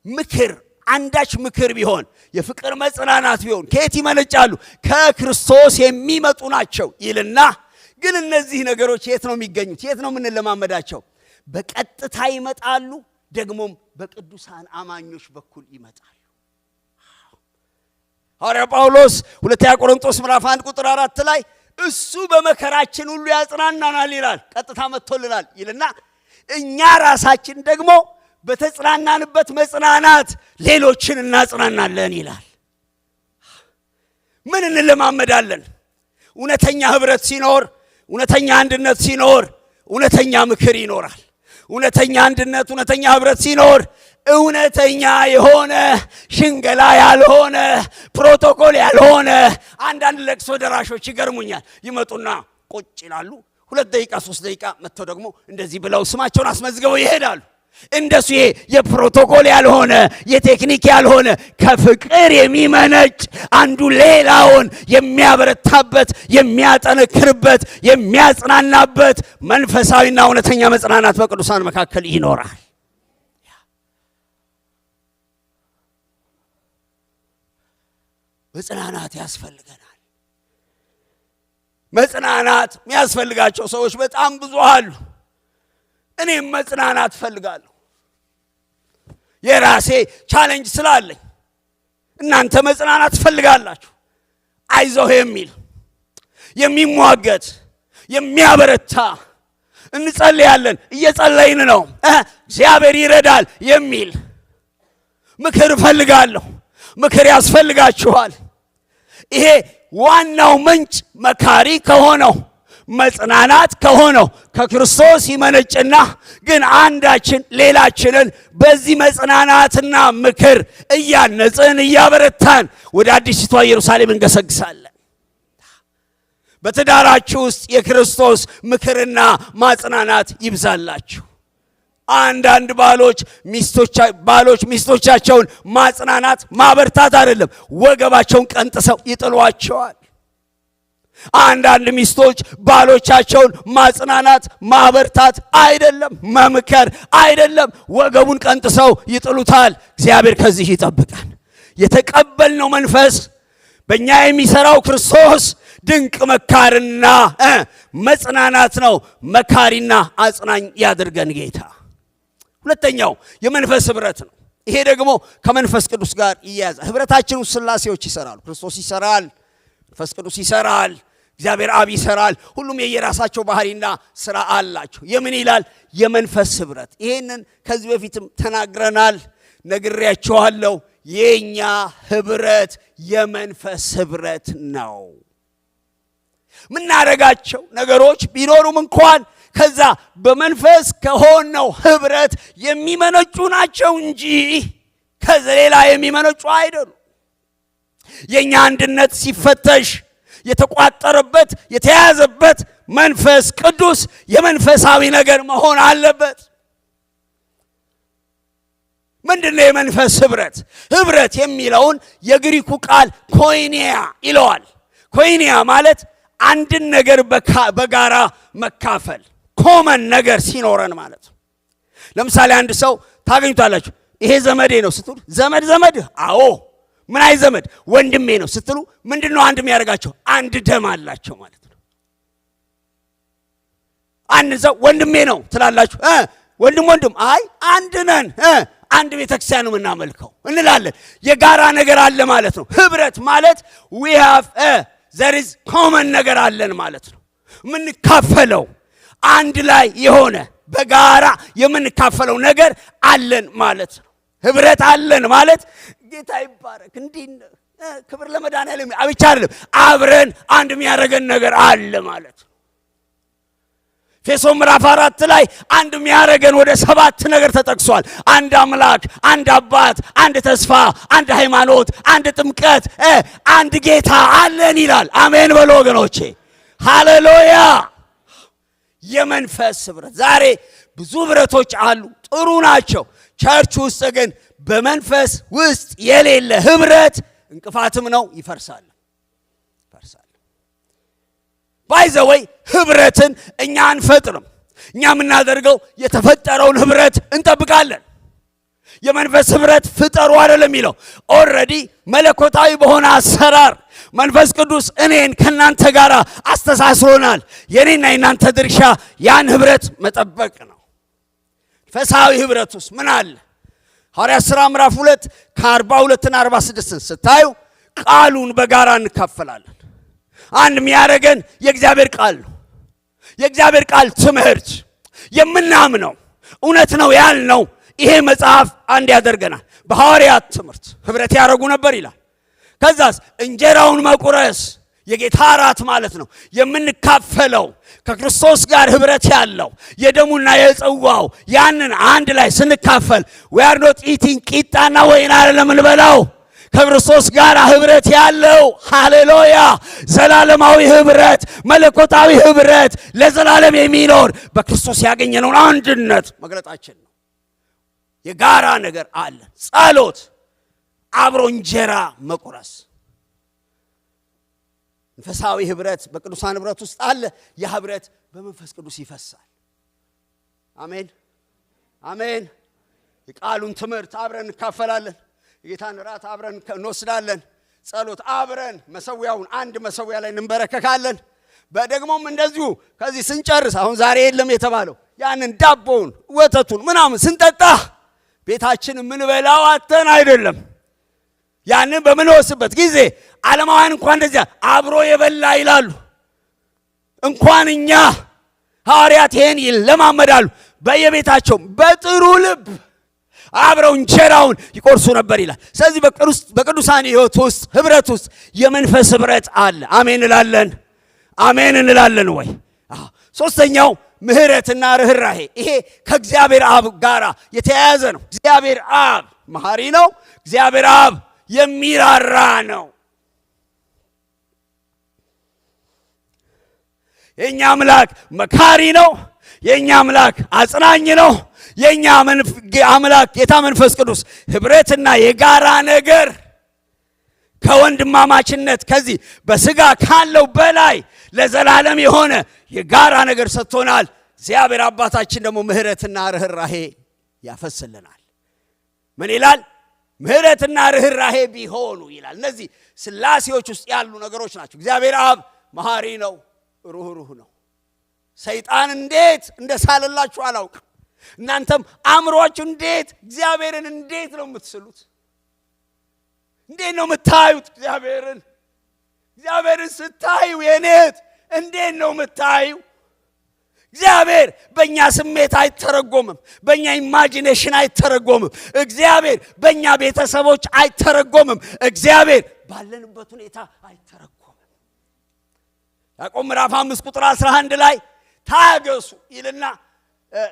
S3: ምክር፣ አንዳች ምክር ቢሆን የፍቅር መጽናናት ቢሆን ከየት ይመነጫሉ? ከክርስቶስ የሚመጡ ናቸው ይልና ግን እነዚህ ነገሮች የት ነው የሚገኙት? የት ነው የምንለማመዳቸው? በቀጥታ ይመጣሉ፣ ደግሞም በቅዱሳን አማኞች በኩል ይመጣሉ። ሐዋርያ ጳውሎስ ሁለተኛ ቆሮንቶስ ምዕራፍ 1 ቁጥር 4 ላይ እሱ በመከራችን ሁሉ ያጽናናናል ይላል። ቀጥታ መጥቶልናል ይልና እኛ ራሳችን ደግሞ በተጽናናንበት መጽናናት ሌሎችን እናጽናናለን ይላል። ምን እንለማመዳለን? እውነተኛ ህብረት ሲኖር፣ እውነተኛ አንድነት ሲኖር እውነተኛ ምክር ይኖራል። እውነተኛ አንድነት፣ እውነተኛ ህብረት ሲኖር እውነተኛ የሆነ ሽንገላ ያልሆነ ፕሮቶኮል ያልሆነ አንዳንድ ለቅሶ ደራሾች ይገርሙኛል። ይመጡና ቁጭ ይላሉ። 2 ደቂቃ 3 ደቂቃ መጥተው ደግሞ እንደዚህ ብለው ስማቸውን አስመዝግበው ይሄዳሉ። እንደሱ ይሄ የፕሮቶኮል ያልሆነ የቴክኒክ ያልሆነ ከፍቅር የሚመነጭ አንዱ ሌላውን የሚያበረታበት፣ የሚያጠነክርበት፣ የሚያጽናናበት መንፈሳዊና እውነተኛ መጽናናት በቅዱሳን መካከል ይኖራል። መጽናናት ያስፈልገናል። መጽናናት የሚያስፈልጋቸው ሰዎች በጣም ብዙ አሉ። እኔም መጽናናት ፈልጋለሁ። የራሴ ቻሌንጅ ስላለኝ እናንተ መጽናናት ፈልጋላችሁ። አይዞህ የሚል የሚሟገት የሚያበረታ እንጸልያለን፣ እየጸለይን ነው፣ እግዚአብሔር ይረዳል የሚል ምክር ፈልጋለሁ። ምክር ያስፈልጋችኋል። ይሄ ዋናው ምንጭ መካሪ ከሆነው መጽናናት ከሆነው ከክርስቶስ ይመነጭና ግን አንዳችን ሌላችንን በዚህ መጽናናትና ምክር እያነጽን እያበረታን ወደ አዲስቷ ኢየሩሳሌም እንገሰግሳለን። በትዳራችሁ ውስጥ የክርስቶስ ምክርና ማጽናናት ይብዛላችሁ። አንዳንድ ባሎች ሚስቶቻቸውን ማጽናናት ማበርታት አይደለም፣ ወገባቸውን ቀንጥሰው ይጥሏቸዋል። አንዳንድ ሚስቶች ባሎቻቸውን ማጽናናት ማበርታት አይደለም፣ መምከር አይደለም፣ ወገቡን ቀንጥሰው ይጥሉታል። እግዚአብሔር ከዚህ ይጠብቃል። የተቀበልነው መንፈስ በእኛ የሚሰራው ክርስቶስ ድንቅ መካርና መጽናናት ነው። መካሪና አጽናኝ ያድርገን ጌታ። ሁለተኛው የመንፈስ ህብረት ነው። ይሄ ደግሞ ከመንፈስ ቅዱስ ጋር ይያያዛል። ህብረታችን ውስጥ ሥላሴዎች ይሰራሉ። ክርስቶስ ይሰራል፣ መንፈስ ቅዱስ ይሰራል፣ እግዚአብሔር አብ ይሰራል። ሁሉም የየራሳቸው ባህሪና ስራ አላቸው። የምን ይላል? የመንፈስ ህብረት። ይሄንን ከዚህ በፊትም ተናግረናል፣ ነግሬያችኋለሁ። የኛ ህብረት የመንፈስ ህብረት ነው። ምናረጋቸው ነገሮች ቢኖሩም እንኳን ከዛ በመንፈስ ከሆነው ህብረት የሚመነጩ ናቸው እንጂ ከሌላ የሚመነጩ አይደሉም። የኛ አንድነት ሲፈተሽ የተቋጠረበት የተያዘበት መንፈስ ቅዱስ የመንፈሳዊ ነገር መሆን አለበት። ምንድነው የመንፈስ ህብረት? ህብረት የሚለውን የግሪኩ ቃል ኮይኒያ ይለዋል። ኮይኒያ ማለት አንድን ነገር በጋራ መካፈል፣ ኮመን ነገር ሲኖረን ማለት ነው። ለምሳሌ አንድ ሰው ታገኙታላችሁ። ይሄ ዘመዴ ነው ስትሉ፣ ዘመድ አዎ፣ ምን አይ ዘመድ ወንድሜ ነው ስትሉ፣ ምንድነው አንድ የሚያደርጋቸው? አንድ ደም አላቸው ማለት ነው። አንድ ሰው ወንድሜ ነው ትላላችሁ፣ ወንድም አይ አንድ ነን፣ አንድ ቤተክርስቲያን ነው የምናመልከው እንላለን። የጋራ ነገር አለ ማለት ነው። ህብረት ማለት we have there is common ነገር አለን ማለት ነው። የምንካፈለው አንድ ላይ የሆነ በጋራ የምንካፈለው ነገር አለን ማለት ነው። ህብረት አለን ማለት ጌታ ይባረክ እንዲህ ክብር ለመድኃኒዓለም ብቻ አይደለም፣ አብረን አንድ የሚያደርገን ነገር አለ ማለት ነው። ኤፌሶን ምዕራፍ 4 ላይ አንድ የሚያደርገን ወደ 7 ነገር ተጠቅሷል። አንድ አምላክ፣ አንድ አባት፣ አንድ ተስፋ፣ አንድ ሃይማኖት፣ አንድ ጥምቀት፣ አንድ ጌታ አለን ይላል። አሜን በሉ ወገኖቼ፣ ሃሌሉያ። የመንፈስ ህብረት ዛሬ ብዙ ህብረቶች አሉ፣ ጥሩ ናቸው። ቸርች ውስጥ ግን በመንፈስ ውስጥ የሌለ ህብረት እንቅፋትም ነው፣ ይፈርሳል። ባይ ዘ ወይ ህብረትን እኛ አንፈጥርም። እኛ የምናደርገው የተፈጠረውን ህብረት እንጠብቃለን። የመንፈስ ህብረት ፍጠሩ አይደለም የሚለው። ኦልሬዲ መለኮታዊ በሆነ አሰራር መንፈስ ቅዱስ እኔን ከናንተ ጋር አስተሳስሮናል። የኔና የናንተ ድርሻ ያን ህብረት መጠበቅ ነው። መንፈሳዊ ህብረት ውስጥ ምን አለ? ሐዋርያት ሥራ ምዕራፍ 2 ከ42 እና 46 ስታዩ ቃሉን በጋራ እንካፈላለን። አንድ የሚያደርገን የእግዚአብሔር ቃል ነው። የእግዚአብሔር ቃል ትምህርት የምናምነው እውነት ነው ያልነው ይሄ መጽሐፍ አንድ ያደርገናል። በሐዋርያት ትምህርት ህብረት ያደርጉ ነበር ይላል። ከዛስ እንጀራውን መቁረስ የጌታ እራት ማለት ነው። የምንካፈለው ከክርስቶስ ጋር ህብረት ያለው የደሙና የጽዋው ያንን አንድ ላይ ስንካፈል we are not eating ቂጣና ወይን አይደለም እንበላው፣ ከክርስቶስ ጋር ህብረት ያለው ሃሌሉያ። ዘላለማዊ ህብረት፣ መለኮታዊ ህብረት፣ ለዘላለም የሚኖር በክርስቶስ ያገኘነውን አንድነት መግለጣችን ነው። የጋራ ነገር አለ። ጸሎት፣ አብሮ እንጀራ መቁረስ፣ መንፈሳዊ ህብረት በቅዱሳን ህብረት ውስጥ አለ። ያ ህብረት በመንፈስ ቅዱስ ይፈሳል። አሜን አሜን። የቃሉን ትምህርት አብረን እንካፈላለን። የጌታን ራት አብረን እንወስዳለን። ጸሎት አብረን መሰዊያውን አንድ መሰዊያ ላይ እንበረከካለን። በደግሞም እንደዚሁ ከዚህ ስንጨርስ አሁን ዛሬ የለም የተባለው ያንን ዳቦውን ወተቱን ምናምን ስንጠጣ ቤታችን የምንበላው አተን አይደለም። ያንን በምንወስበት ጊዜ ዓለማውያን እንኳን እንደዚያ አብሮ የበላ ይላሉ። እንኳን እኛ ሐዋርያት ይሄን ይለማመዳሉ። በየቤታቸው በጥሩ ልብ አብረው እንጀራውን ይቆርሱ ነበር ይላል። ስለዚህ በቅዱሳን ሕይወት ውስጥ ህብረት ውስጥ የመንፈስ ህብረት አለ። አሜን እንላለን። አሜን እንላለን ወይ? ሶስተኛው ምህረትና ርህራሄ፣ ይሄ ከእግዚአብሔር አብ ጋር የተያያዘ ነው። እግዚአብሔር አብ መሐሪ ነው። እግዚአብሔር አብ የሚራራ ነው። የኛ አምላክ መካሪ ነው። የኛ አምላክ አጽናኝ ነው። የኛ አምላክ ጌታ መንፈስ ቅዱስ ህብረትና የጋራ ነገር ከወንድማማችነት ከዚህ በስጋ ካለው በላይ ለዘላለም የሆነ የጋራ ነገር ሰጥቶናል። እግዚአብሔር አባታችን ደግሞ ምህረትና ርህራሄ ያፈስልናል። ምን ይላል? ምህረትና ርህራሄ ቢሆኑ ይላል። እነዚህ ስላሴዎች ውስጥ ያሉ ነገሮች ናቸው። እግዚአብሔር አብ መሐሪ ነው፣ ሩህሩህ ነው። ሰይጣን እንዴት እንደሳለላችሁ አላውቅም። እናንተም አእምሮአችሁ እንዴት እግዚአብሔርን እንዴት ነው የምትስሉት? እንዴት ነው የምታዩት? እግዚአብሔርን ስታዩ የኔት እንዴት ነው የምታዩ? እግዚአብሔር በእኛ ስሜት አይተረጎምም። በእኛ ኢማጂኔሽን አይተረጎምም። እግዚአብሔር በእኛ ቤተሰቦች አይተረጎምም። እግዚአብሔር ባለንበት ሁኔታ አይተረጎምም። ያዕቆብ ምዕራፍ 5 ቁጥር 11 ላይ ታገሱ ይልና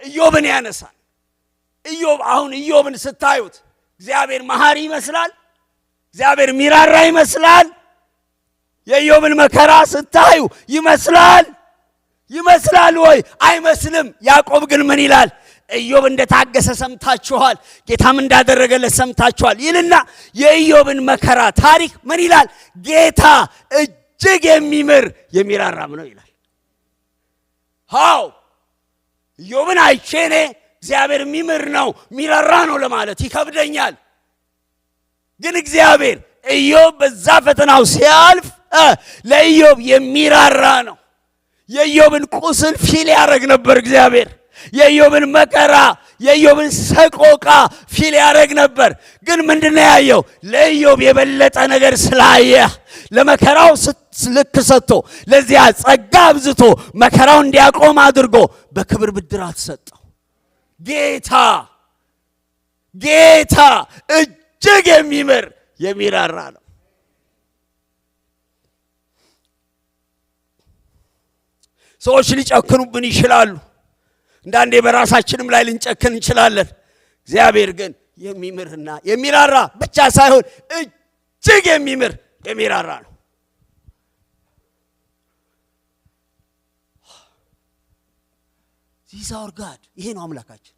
S3: ኢዮብን ያነሳል። አሁን ኢዮብን ስታዩት እግዚአብሔር መሐሪ ይመስላል? እግዚአብሔር ሚራራ ይመስላል? የኢዮብን መከራ ስታዩ ይመስላል ወይ? አይመስልም። ያዕቆብ ግን ምን ይላል? ኢዮብ እንደታገሰ ሰምታችኋል፣ ጌታም እንዳደረገለት ሰምታችኋል ይልና የኢዮብን መከራ ታሪክ ምን ይላል? ጌታ እጅግ የሚምር የሚራራም ነው ይላል። ሃው ኢዮብን አይቼ እኔ እግዚአብሔር የሚምር ነው የሚራራ ነው ለማለት ይከብደኛል። ግን እግዚአብሔር ኢዮብ በዛ ፈተናው ሲያልፍ ለኢዮብ የሚራራ ነው። የኢዮብን ቁስል ፊል ያደርግ ነበር እግዚአብሔር። የኢዮብን መከራ፣ የኢዮብን ሰቆቃ ፊል ያደርግ ነበር። ግን ምንድነው ያየው? ለኢዮብ የበለጠ ነገር ስላየ ለመከራው ልክ ሰጥቶ ለዚያ ጸጋ አብዝቶ መከራው እንዲያቆም አድርጎ በክብር ብድራት ሰጠው። ጌታ እጅግ የሚምር የሚራራ ነው። ሰዎች ሊጨክኑብን ይችላሉ። እንዳንዴ በራሳችንም ላይ ልንጨክን እንችላለን። እግዚአብሔር ግን የሚምርና የሚራራ ብቻ ሳይሆን እጅግ የሚምር የሚራራ ነው።
S2: This is our God. ይሄ ነው አምላካችን።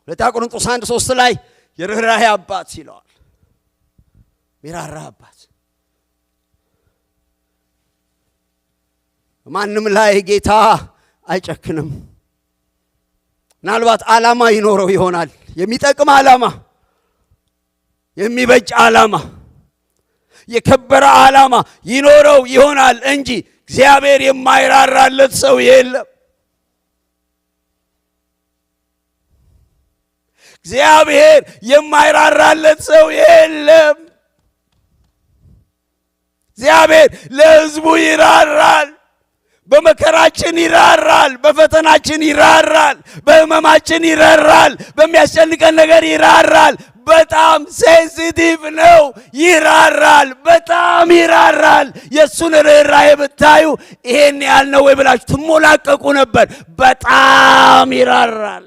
S3: ሁለተኛ ቆሮንቶስ 1:3 ላይ የርህራሄ አባት ይለዋል። ሚራራ አባት። ማንም ላይ ጌታ አይጨክንም። ምናልባት ዓላማ ይኖረው ይሆናል። የሚጠቅም ዓላማ፣ የሚበጅ ዓላማ፣ የከበረ ዓላማ ይኖረው ይሆናል እንጂ እግዚአብሔር የማይራራለት ሰው የለም። እግዚአብሔር የማይራራለት ሰው የለም። እግዚአብሔር ለሕዝቡ ይራራል። በመከራችን ይራራል፣ በፈተናችን ይራራል፣ በህመማችን ይራራል፣ በሚያስጨንቀን ነገር ይራራል። በጣም ሴንሲቲቭ ነው፣ ይራራል፣ በጣም ይራራል። የእሱን ርኅራኄ ብታዩ ይሄን ያህል ነው ወይ ብላችሁ ትሞላቀቁ ነበር። በጣም ይራራል።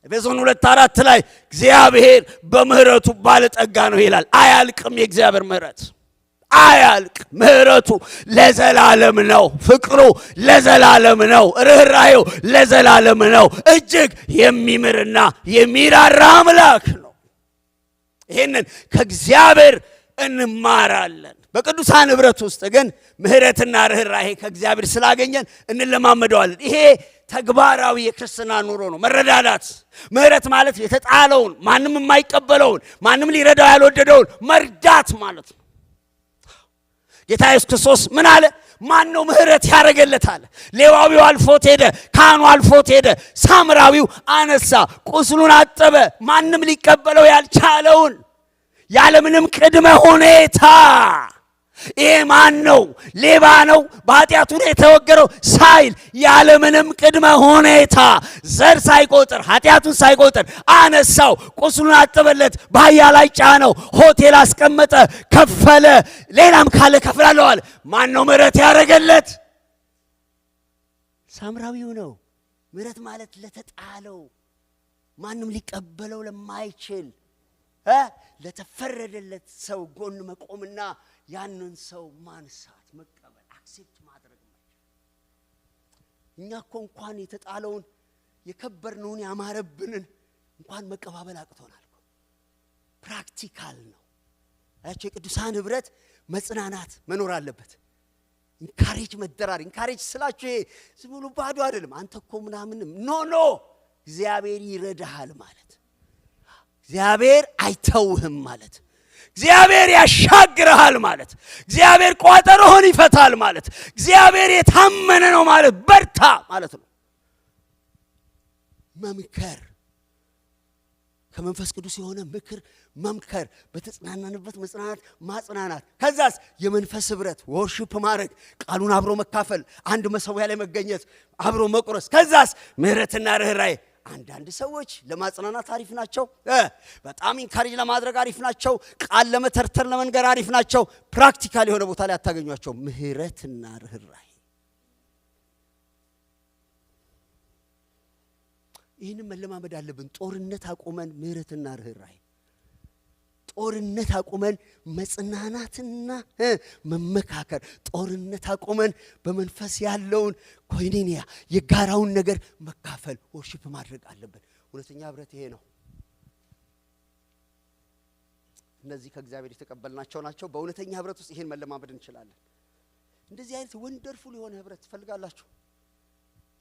S3: ኤፌሶን 2:4 ላይ እግዚአብሔር በምህረቱ ባለጠጋ ነው ይላል። አያልቅም። የእግዚአብሔር ምህረት አያልቅ። ምህረቱ ለዘላለም ነው። ፍቅሩ ለዘላለም ነው። ርኅራኄው ለዘላለም ነው። እጅግ የሚምርና የሚራራ አምላክ ነው። ይህንን ከእግዚአብሔር እንማራለን። በቅዱሳን ኅብረት ውስጥ ግን ምህረትና ርኅራኄ ከእግዚአብሔር ስላገኘን እንለማመደዋለን። ይሄ ተግባራዊ የክርስትና ኑሮ ነው። መረዳዳት። ምህረት ማለት የተጣለውን፣ ማንም የማይቀበለውን፣ ማንም ሊረዳው ያልወደደውን መርዳት ማለት ነው። ጌታ ኢየሱስ ክርስቶስ ምን አለ? ማን ነው ምህረት ያደረገለት አለ። ሌዋዊው አልፎት ሄደ፣ ካህኑ አልፎት ሄደ፣ ሳምራዊው አነሳ፣ ቁስሉን አጠበ። ማንም ሊቀበለው ያልቻለውን ያለምንም ቅድመ ሁኔታ። ይሄ ማን ነው? ሌባ ነው፣ በኃጢአቱ የተወገረው ሳይል ያለምንም ቅድመ ሁኔታ ዘር ሳይቆጥር ኃጢአቱን ሳይቆጥር አነሳው፣ ቁስሉን አጠበለት፣ በአህያ ላይ ጫነው፣ ሆቴል አስቀመጠ፣ ከፈለ። ሌላም ካለ ከፍላለሁ አለ። ማን ነው ምህረት ያደረገለት? ሳምራዊው ነው። ምህረት ማለት ለተጣለው፣ ማንም ሊቀበለው ለማይችል ለተፈረደለት ሰው ጎን መቆምና ያንን ሰው ማንሳት፣ መቀበል፣ አክሴፕት ማድረግ ነው። እኛ እኮ እንኳን የተጣለውን የከበርነውን ያማረብንን እንኳን መቀባበል አቅቶናል። ፕራክቲካል ነው። አያቸው የቅዱሳን ኅብረት መጽናናት መኖር አለበት። ኢንካሬጅ መደራር። ኢንካሬጅ ስላችሁ ይሄ ዝም ብሎ ባዶ አይደለም። አንተ እኮ ምናምንም ኖ እግዚአብሔር ይረዳሃል ማለት፣ እግዚአብሔር አይተውህም ማለት፣ እግዚአብሔር ያሻግርሃል ማለት፣ እግዚአብሔር ቋጠሮህን ይፈታል ማለት፣ እግዚአብሔር የታመነ ነው ማለት፣ በርታ ማለት ነው። መምከር፣ ከመንፈስ ቅዱስ የሆነ ምክር መምከር፣ በተጽናናንበት መጽናናት፣ ማጽናናት። ከዛስ የመንፈስ ኅብረት ወርሺፕ ማድረግ፣ ቃሉን አብሮ መካፈል፣ አንድ መሠዊያ ላይ መገኘት፣ አብሮ መቁረስ። ከዛስ ምህረትና ርኅራኄ። አንዳንድ ሰዎች ለማጽናናት አሪፍ ናቸው፣ በጣም ኢንካሬጅ ለማድረግ አሪፍ ናቸው፣ ቃል ለመተርተር ለመንገር አሪፍ ናቸው። ፕራክቲካል የሆነ ቦታ ላይ አታገኟቸው። ምህረትና ርኅራኄ። ይህንን መለማመድ አለብን። ጦርነት አቁመን ምህረትና ርኅራኄ፣ ጦርነት አቁመን መጽናናትና መመካከር፣ ጦርነት አቁመን በመንፈስ ያለውን ኮይኔኒያ የጋራውን ነገር መካፈል፣ ወርሺፕ ማድረግ አለብን። እውነተኛ ኅብረት ይሄ ነው። እነዚህ ከእግዚአብሔር የተቀበልናቸው ናቸው። በእውነተኛ ኅብረት ውስጥ ይሄን መለማመድ እንችላለን። እንደዚህ አይነት ወንደርፉል የሆነ ኅብረት ትፈልጋላችሁ?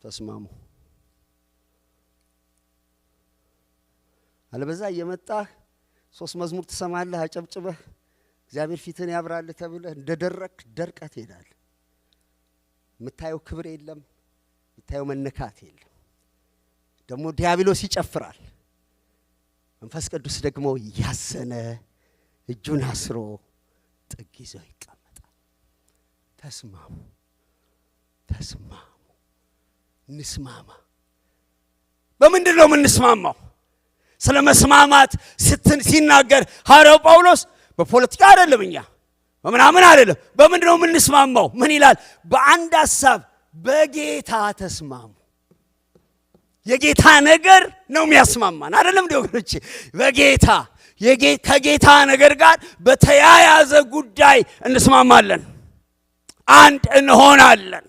S3: ተስማሙ። አለበዛ እየመጣህ 3 መዝሙር ትሰማለህ፣ አጨብጭበህ እግዚአብሔር ፊትን ያብራል ተብለህ እንደደረቅ ደርቀት ይሄዳል። የምታየው ክብር የለም፣ የምታየው መነካት የለም። ደግሞ ዲያብሎስ ይጨፍራል። መንፈስ ቅዱስ ደግሞ ያዘነ እጁን አስሮ ጥግ ይዞ ይቀመጣል። ተስማሙ፣ ተስማሙ፣ እንስማማ። በምንድን ነው የምንስማማው? ስለ መስማማት ሲናገር ሐዋርያው ጳውሎስ በፖለቲካ አይደለም፣ እኛ በምናምን አይደለም። በምንድን ነው የምንስማማው? ምን ይላል? በአንድ ሐሳብ በጌታ ተስማሙ። የጌታ ነገር ነው የሚያስማማን አይደለም እንዴ ወገኖቼ? በጌታ ከጌታ ነገር ጋር በተያያዘ ጉዳይ እንስማማለን፣ አንድ እንሆናለን፣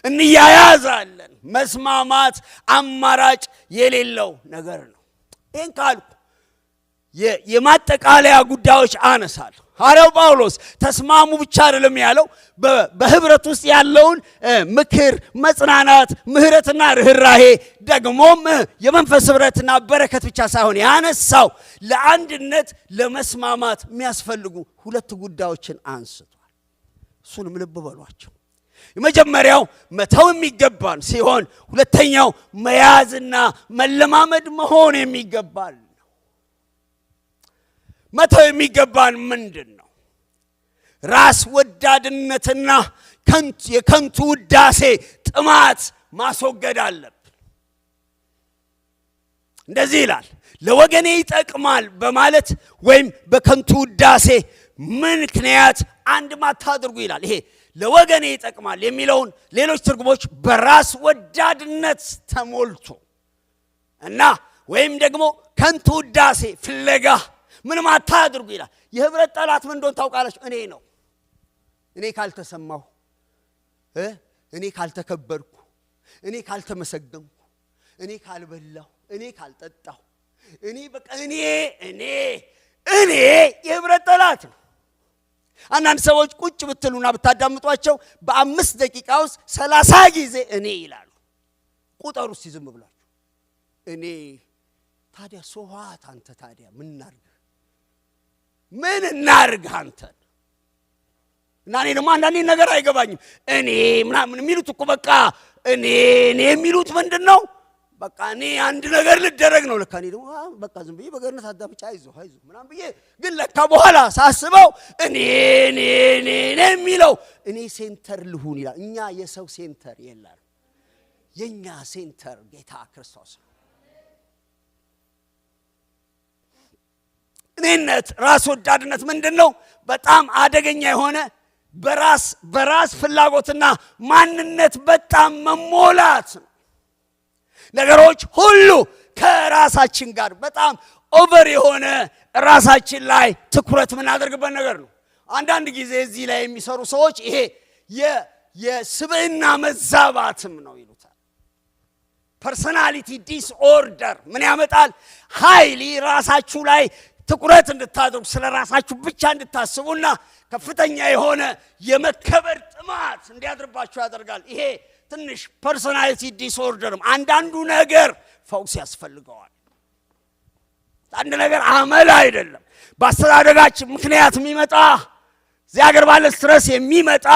S3: እንያያዛለን። መስማማት አማራጭ የሌለው ነገር ነው። ይህን ካልኩ የማጠቃለያ ጉዳዮች አነሳለሁ። ሐዋርያው ጳውሎስ ተስማሙ ብቻ አይደለም ያለው፣ በህብረት ውስጥ ያለውን ምክር፣ መጽናናት፣ ምህረትና ርህራሄ ደግሞም የመንፈስ ህብረትና በረከት ብቻ ሳይሆን ያነሳው ለአንድነት ለመስማማት የሚያስፈልጉ ሁለት ጉዳዮችን አንስቷል። እሱንም ልብ በሏቸው። የመጀመሪያው መተው የሚገባን ሲሆን ሁለተኛው መያዝና መለማመድ መሆን የሚገባን ነው። መተው የሚገባን ምንድን ነው? ራስ ወዳድነትና የከንቱ ውዳሴ ጥማት ማስወገድ አለብን። እንደዚህ ይላል፣ ለወገኔ ይጠቅማል በማለት ወይም በከንቱ ውዳሴ ምክንያት አንድ ማታድርጉ ይላል። ይሄ ለወገኔ ይጠቅማል የሚለውን ሌሎች ትርጉሞች በራስ ወዳድነት ተሞልቶ እና ወይም ደግሞ ከንቱ ውዳሴ ፍለጋ ምንም አታድርጉ ይላል። የህብረት ጠላት ምን እንደሆነ ታውቃላችሁ? እኔ ነው። እኔ ካልተሰማሁ፣ እኔ ካልተከበርኩ፣ እኔ ካልተመሰገንኩ፣ እኔ ካልበላሁ፣ እኔ ካልጠጣሁ፣ እኔ የህብረት ጠላት ነው። አንዳንድ ሰዎች ቁጭ ብትሉና ብታዳምጧቸው በ5 ደቂቃ ውስጥ 30 ጊዜ እኔ ይላሉ። ቁጠሩ እስቲ ዝም ብላችሁ። እኔ ታዲያ ሶዋት አንተ ታዲያ ምን እናርግ አንተን? እና እኔ ደግሞ አንዳንዴ ነገር አይገባኝም። እኔ ምናምን የሚሉት እኮ በቃ እኔ የሚሉት ምንድን ነው? በቃ እኔ አንድ ነገር ልደረግ ነው። ለካ እኔ ደግሞ በቃ ዝም ብዬ በገርነት አዳምጫ አይዞህ ምናምን ብዬ ግን ለካ በኋላ ሳስበው እኔ የሚለው እኔ ሴንተር ልሁን ይላል። እኛ የሰው ሴንተር የለም። የኛ ሴንተር ጌታ ክርስቶስ ነው። እኔነት፣ ራስ ወዳድነት ምንድን ነው? በጣም አደገኛ የሆነ በራስ ፍላጎትና ማንነት በጣም መሞላት ነው። ነገሮች ሁሉ ከራሳችን ጋር በጣም ኦቨር የሆነ ራሳችን ላይ ትኩረት የምናደርግበት ነገር ነው። አንዳንድ ጊዜ እዚህ ላይ የሚሰሩ ሰዎች ይሄ የስብዕና መዛባትም ነው ይሉታል። ፐርሰናሊቲ ዲስኦርደር ምን ያመጣል? ሃይሊ ራሳችሁ ላይ ትኩረት እንድታደርጉ፣ ስለ ራሳችሁ ብቻ እንድታስቡና ከፍተኛ የሆነ የመከበር ጥማት እንዲያድርባችሁ ያደርጋል። ይሄ ትንሽ ፐርሶናሊቲ ዲስኦርደርም አንዳንዱ ነገር ፈውስ ያስፈልገዋል። አንድ ነገር አመል አይደለም። በአስተዳደጋችን ምክንያት የሚመጣ እዚህ ሀገር ባለ ስትረስ የሚመጣ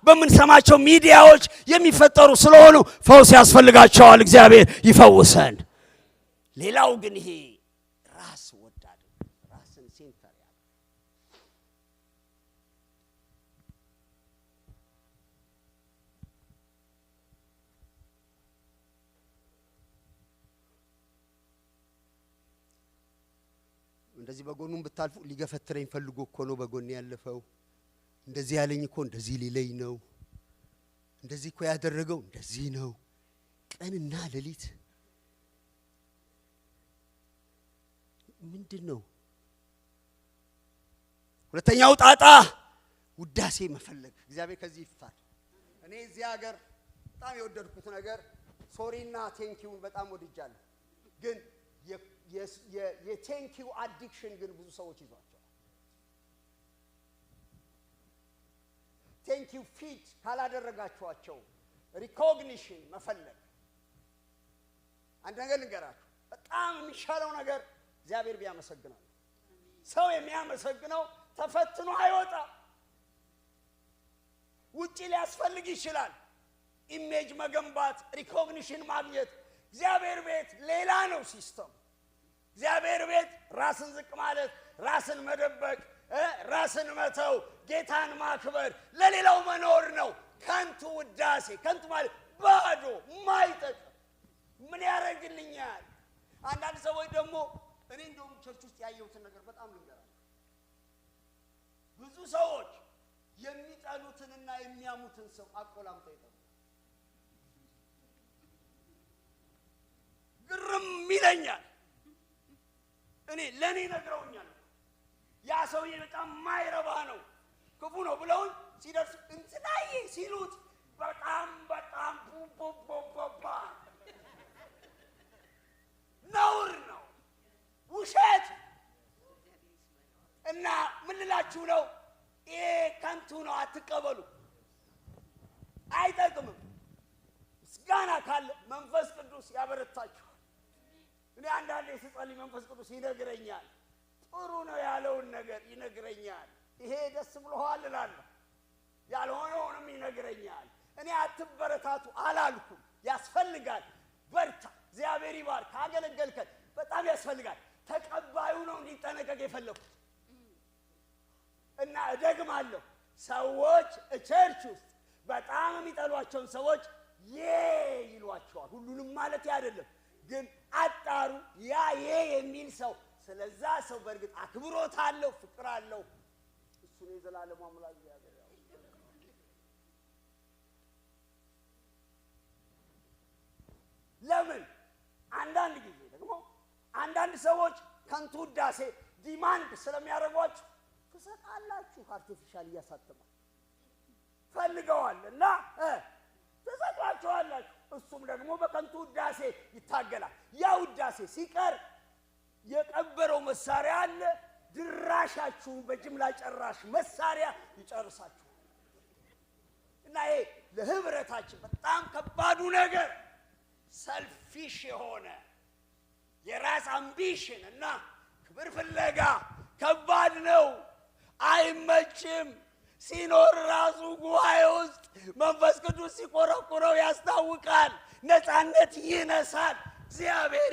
S3: በምንሰማቸው ሚዲያዎች የሚፈጠሩ ስለሆኑ ፈውስ ያስፈልጋቸዋል። እግዚአብሔር ይፈውሰን። ሌላው ግን ይሄ ራስ ወዳድ ራስን ሴንተር ያለ እንደዚህ በጎኑም ብታልፉ ሊገፈትረኝ ፈልጎ እኮ ነው በጎን ያለፈው። እንደዚህ ያለኝ እኮ እንደዚህ ሊለኝ ነው። እንደዚህ እኮ ያደረገው እንደዚህ ነው። ቀንና ሌሊት ምንድነው? ሁለተኛው ጣጣ ውዳሴ መፈለግ። እግዚአብሔር ከዚህ ይፍታል። እኔ እዚህ ሀገር በጣም የወደድኩት ነገር ሶሪና ቴንኪውን በጣም ወድጃለሁ። ግን የቴንኪው አዲክሽን ግን ብዙ ሰዎች ይዟቸዋል። ቴንኪው ፊት ካላደረጋችኋቸው ሪኮግኒሽን መፈለግ። አንድ ነገር ልንገራችሁ፣ በጣም የሚሻለው ነገር እግዚአብሔር ቢያመሰግናል። ሰው የሚያመሰግነው ተፈትኖ አይወጣ። ውጪ ሊያስፈልግ ይችላል፣ ኢሜጅ መገንባት፣ ሪኮግኒሽን ማግኘት። እግዚአብሔር ቤት ሌላ ነው ሲስተም። እግዚአብሔር ቤት ራስን ዝቅ ማለት፣ ራስን መደበቅ፣ ራስን መተው፣ ጌታን ማክበር፣ ለሌላው መኖር ነው። ከንቱ ውዳሴ፣ ከንቱ ማለት ባዶ ማይጠቅም ምን ያደርግልኛል? አንዳንድ ሰዎች ደግሞ እኔ እንደውም ቸርች ውስጥ ያየሁትን ነገር በጣም ልንገራችሁ። ብዙ ሰዎች የሚጠሉትንና የሚያሙትን ሰው አቆላምጠው ይጠሉ። ግርም ይለኛል። እኔ ለኔ ነግረውኛል። ያ ሰውዬ በጣም ማይረባ ነው ክፉ ነው ብለውን ሲደርስ እንትናዬ ሲሉት በጣም ቡቡቡቡባ ነውር ነው ውሸት እና ምን ልላችሁ ነው ይሄ ከንቱ ነው አትቀበሉ አይጠቅምም ምስጋና ካለ መንፈስ ቅዱስ ያበረታችኋል እኔ አንዳንዴ ስጸልይ መንፈስ ቅዱስ ይነግረኛል ጥሩ ነው ያለውን ነገር ይነግረኛል ይሄ ደስ ብሎሃል እላለሁ ያልሆነውንም ይነግረኛል እኔ አትበረታቱ አላልኩም ያስፈልጋል በርታ እግዚአብሔር ይባርክ ካገለገልከን በጣም ያስፈልጋል ተቀባዩ ነው እንዲጠነቀቅ የፈለኩት እና እደግማለሁ ሰዎች ቸርች ውስጥ በጣም የሚጠሏቸውን ሰዎች ይሏቸዋል ሁሉንም ማለት አይደለም ግን አጣሩ ያ የሚል ሰው ስለዛ ሰው በርግጥ አክብሮት አለው ፍቅር አለው እሱ ነው የዘላለም አምላክ እግዚአብሔር ለምን አንዳንድ ጊዜ ደግሞ አንዳንድ ሰዎች ከንቱ ውዳሴ ዲማንድ ስለሚያደርጓችሁ ትሰጣላችሁ አርቲፊሻል እያሳተማ ፈልገዋልና ትሰጣላችሁ እሱም ደግሞ በከንቱ ውዳሴ ይታገላል ያ ውዳሴ ሲቀር የቀበረው መሳሪያ አለ ድራሻችሁ በጅምላ ጨራሽ መሳሪያ ይጨርሳችሁ እና ይሄ ለህብረታችን በጣም ከባዱ ነገር ሰልፊሽ የሆነ የራስ አምቢሽን እና ክብር ፍለጋ ከባድ ነው አይመችም ሲኖር ራሱ ጉባኤ ውስጥ መንፈስ ቅዱስ ሲቆረቁረው ያስታውቃል ነፃነት ይነሳል እግዚአብሔር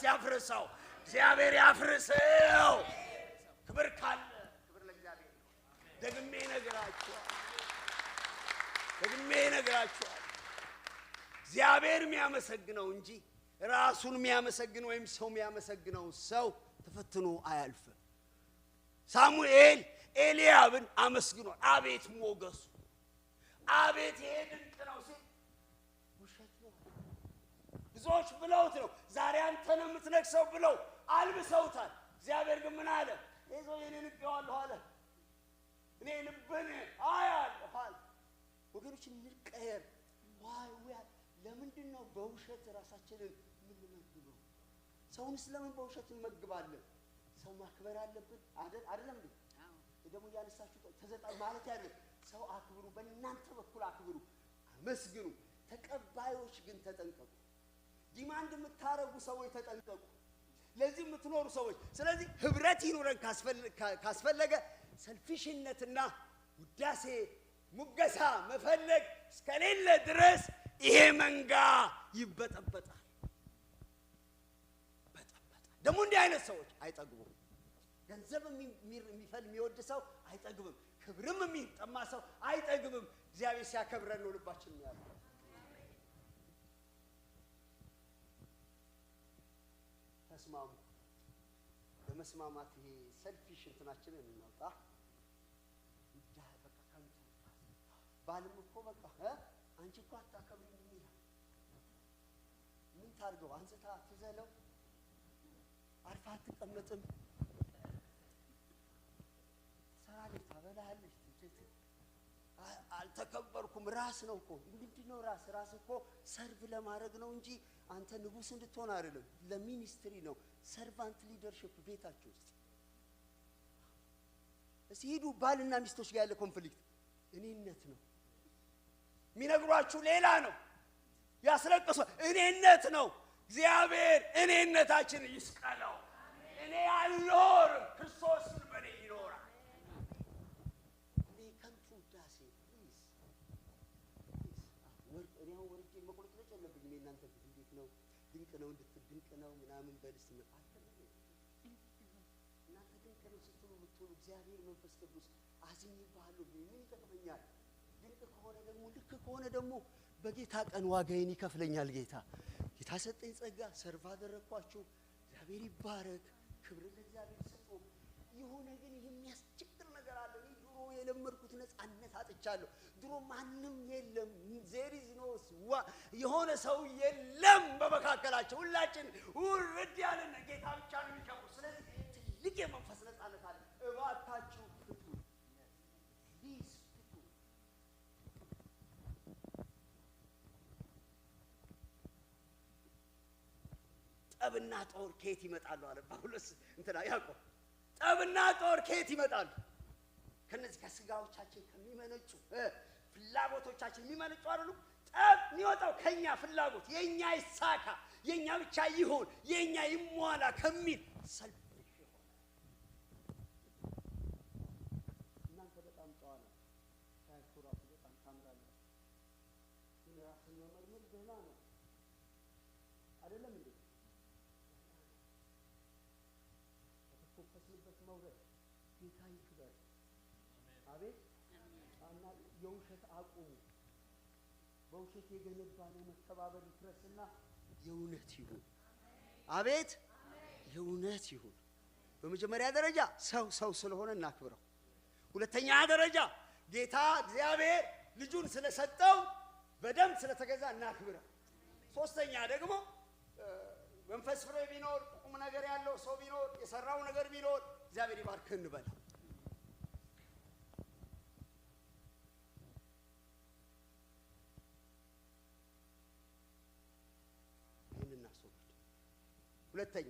S3: ያፍርሰው እግዚአብሔር ያፍርሰው ክብር ካለ ክብር ለእግዚአብሔር ደግሜ ነግራችኋል እግዚአብሔር የሚያመሰግነው እንጂ ራሱን የሚያመሰግን ወይም ሰው የሚያመሰግነው ሰው ተፈትኖ አያልፍም ሳሙኤል ኤልያብን አመስግኗል አቤት ሞገሱ አቤት ይሄ ድንቅ ነው ሲል ውሸት ነው ብዙዎች ብለውት ነው ዛሬ አንተ ነው የምትነግሰው ብለው አልብሰውታል እግዚአብሔር ግን ምን አለ ይዞ የኔን ልቤዋለሁ አለ እኔ ልብን አያለሁ አለ ወገኖች እንቀየር ዋይ ለምንድን ነው በውሸት ራሳችንን የምንመግበው ሰውንስ ለምን በውሸት እንመግባለን ሰው ማክበር አለብን አይደለም እንዴ ደግሞ ያነሳችሁ ተዘጣ ማለት ያለ ሰው አክብሩ በእናንተ በኩል አክብሩ አመስግኑ ተቀባዮች ግን ተጠንቀቁ ዲማንድ የምታረጉ ሰዎች ተጠንቀቁ ለዚህ የምትኖሩ ሰዎች ስለዚህ ህብረት ይኑረን ካስፈለገ ሰልፊሽነትና ውዳሴ ሙገሳ መፈለግ እስከሌለ ድረስ ይሄ መንጋ ይበጠበጣል ደግሞ እንዲህ አይነት ሰዎች አይጠግቡም ገንዘብ የሚወድ ሰው አይጠግብም ክብርም የሚጠማ ሰው አይጠግብም እግዚአብሔር ሲያከብረን ነው ልባችን ያለው ተስማሙ ለመስማማት ይሄ ሰልፊሽ እንትናችንን እናውጣ በቃ ከንቱ ባልም እኮ በቃ አንቺ እኮ አታከብሪኝ ይላል ምን ታርገው አንስታ ትዘለው አርፋ አትቀመጥም ሰራለች ታበላለች አልተከበርኩም ራስ ነው እኮ ምንድነው ራስ እኮ ሰርቭ ለማድረግ ነው እንጂ አንተ ንጉስ እንድትሆን አይደለም ለሚኒስትሪ ነው ሰርቫንት ሊደርሺፕ ቤታችሁ ውስጥ ሲሄዱ ባልና ሚስቶች ጋር ያለ ኮንፍሊክት እኔነት ነው ሚነግሯችሁ ሌላ ነው ያስለቅሱ እኔነት ነው እግዚአብሔር እኔነታችን ይስቀለው እኔ አልኖር ክርስቶስን በኔ ይኖራል እኔ ከንቱ ዳሴ ወርቅ እኔው ወርቄ መቆረጥ ለጨለብኝ እኔ እናንተ እንዴት ነው ድንቅ ነው ድንቅ ነው ምናምን በልስ መጣተለ እናንተ ድንቅ ነው ስትሉ ምትሉ እግዚአብሔር መንፈስ ቅዱስ አዝኝ ባሉ ምን ይጠቅመኛል ድንቅ ከሆነ ደግሞ ልክ ከሆነ ደግሞ በጌታ ቀን ዋጋዬን ይከፍለኛል ጌታ ሰጠኝ ጸጋ ሰርቫ አደረኳችሁ እግዚአብሔር ይባረክ ክብር ለእግዚአብሔር ሰጥቶ የሆነ ግን የሚያስቸግር ነገር አለ ድሮ የለመድኩት ነፃነት አጥቻለሁ ድሮ ማንም የለም there is no የሆነ ሰው የለም በመካከላቸው ሁላችን ውርድ ያለን ጌታ ብቻ ነው የሚከብሩ ስለዚህ ትልቅ የመንፈስ ነፃነት አለ ጠብና ጦር ከየት ይመጣሉ አለ ጳውሎስ እንትና ያዕቆብ። ጠብና ጦር ከየት ይመጣሉ? ከነዚህ ከስጋዎቻችን ከሚመነጩ ፍላጎቶቻችን የሚመነጩ አይደሉ? ጠብ የሚወጣው ከኛ ፍላጎት የኛ ይሳካ፣ የኛ ብቻ ይሁን፣ የኛ ይሟላ ከሚል ሰልፍ ይሆናል። እናንተ በጣም ጨዋ ነው ታይኩራቱ በጣም ታምራለህ። ራስን መመርመር ደህና ነው አይደለም እንዴ? ከተኮፈስንበት መውረድ ጌታ ይክበር። አቤት እና የውሸት አቁሙ። በውሸት የገነባነው መተባበር ይፍረስና የእውነት ይሁን። አቤት የእውነት ይሁን። በመጀመሪያ ደረጃ ሰው ስለሆነ እናክብረው። ሁለተኛ ደረጃ ጌታ እግዚአብሔር ልጁን ስለሰጠው በደም ስለተገዛ እናክብረው። ሶስተኛ ደግሞ መንፈስ ፍሬ ቢኖር ቁም ነገር ያለው ሰው ቢኖር የሰራው ነገር ቢኖር እግዚአብሔር ይባርክ እንበል። ሁለተኛ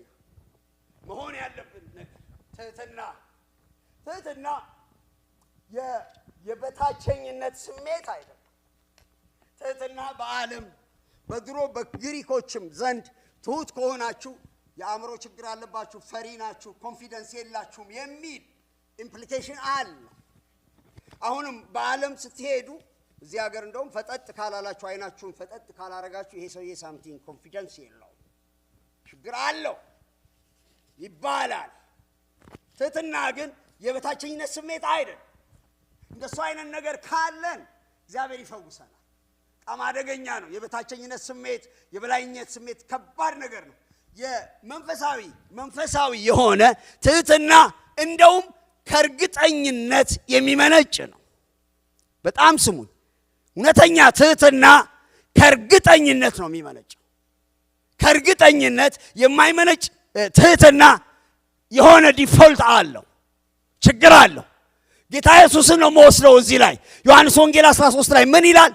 S3: መሆን ያለብን ነገር ትህትና የበታቸኝነት ስሜት አይደለም። ትህትና በዓለም በድሮ በግሪኮችም ዘንድ ትሁት ከሆናችሁ የአእምሮ ችግር አለባችሁ፣ ፈሪ ናችሁ፣ ኮንፊደንስ የላችሁም የሚል ኢምፕሊኬሽን አለ። አሁንም በዓለም ስትሄዱ እዚህ ሀገር እንደውም ፈጠጥ ካላላችሁ አይናችሁን ፈጠጥ ካላረጋችሁ ይሄ ሰውዬ ሳምቲንግ ኮንፊደንስ የለው ችግር አለው ይባላል። ትህትና ግን የበታቸኝነት ስሜት አይደለም። እንደሱ አይነት ነገር ካለን እግዚአብሔር ይፈውሰናል። በጣም አደገኛ ነው። የበታቸኝነት ስሜት፣ የበላይነት ስሜት ከባድ ነገር ነው። መንፈሳዊ የሆነ ትህትና እንደውም ከእርግጠኝነት የሚመነጭ ነው። በጣም ስሙኝ። እውነተኛ ትህትና ከእርግጠኝነት ነው የሚመነጨው። ከእርግጠኝነት የማይመነጭ ትህትና የሆነ ዲፎልት አለው፣ ችግር አለው። ጌታ ኢየሱስን ነው መወስደው። እዚህ ላይ ዮሐንስ ወንጌል 13 ላይ ምን ይላል?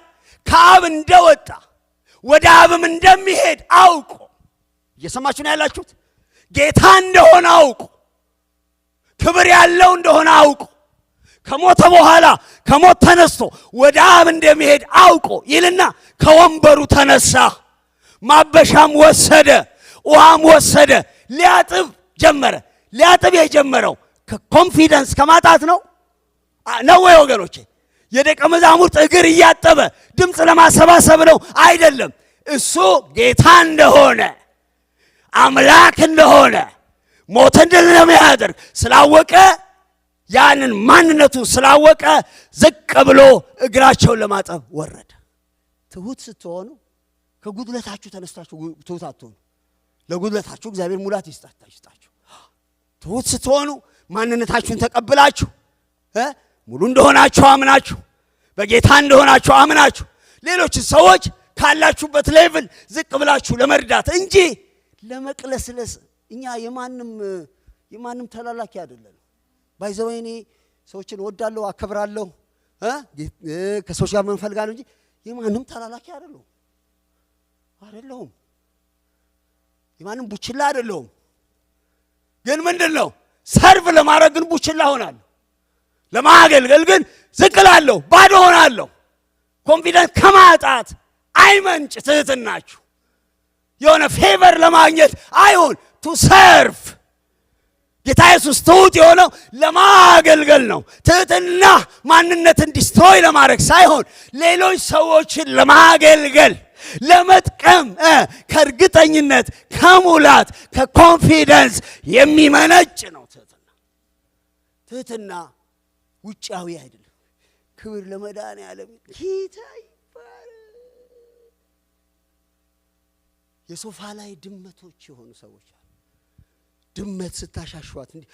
S3: ከአብ እንደወጣ ወደ አብም እንደሚሄድ አውቆ። እየሰማችሁ ነው ያላችሁት? ጌታ እንደሆነ አውቆ፣ ክብር ያለው እንደሆነ አውቆ፣ ከሞተ በኋላ ከሞት ተነስቶ ወደ አብ እንደሚሄድ አውቆ ይልና ከወንበሩ ተነሳ፣ ማበሻም ወሰደ፣ ውሃም ወሰደ፣ ሊያጥብ ጀመረ። ሊያጥብ የጀመረው ከኮንፊደንስ ከማጣት ነው ወይ ወገኖቼ? የደቀ መዛሙርት እግር እያጠበ ድምፅ ለማሰባሰብ ነው? አይደለም። እሱ ጌታ እንደሆነ አምላክ እንደሆነ ሞትን ድል ለሚያደርግ ስላወቀ፣ ያንን ማንነቱን ስላወቀ ዝቅ ብሎ እግራቸውን ለማጠብ ወረደ። ትሁት ስትሆኑ ከጉድለታችሁ ተነስታችሁ ትሁት አትሆኑ። ለጉድለታችሁ እግዚአብሔር ሙላት ይስጣችሁ። ትሁት ስትሆኑ ማንነታችሁን ተቀብላችሁ ሙሉ እንደሆናችሁ አምናችሁ በጌታ እንደሆናችሁ አምናችሁ ሌሎች ሰዎች ካላችሁበት ሌቭል ዝቅ ብላችሁ ለመርዳት እንጂ ለመቅለስለስ። እኛ የማንም ተላላኪ አይደለም። ባይዘው እኔ ሰዎችን ወዳለሁ፣ አከብራለሁ፣ ከሰዎች ጋር መንፈልጋለሁ እንጂ የማንም ተላላኪ አይደለሁም። የማንም ቡችላ አይደለሁም። ግን ምንድነው ሰርቭ ለማድረግ ግን ቡችላ ሆናለሁ። ለማገልገል ግን ዝቅ እላለሁ፣ ባዶ ሆናለሁ። ኮንፊደንስ ከማጣት አይመንጭ ትህትናችሁ። የሆነ ፌቨር ለማግኘት አይሆን፣ ቱ ሰርቭ። ጌታ ኢየሱስ ትሁት የሆነው ለማገልገል ነው። ትህትና ማንነትን ዲስትሮይ ለማድረግ ሳይሆን ሌሎች ሰዎችን ለማገልገል ለመጥቀም፣ ከእርግጠኝነት ከሙላት ከኮንፊደንስ የሚመነጭ ነው ትህትና ውጫዊ አይደለም። ክብር ለመድኃኔዓለም ጌታ ይባረክ። የሶፋ ላይ ድመቶች የሆኑ ሰዎች አሉ። ድመት ስታሻሿት እንዲህ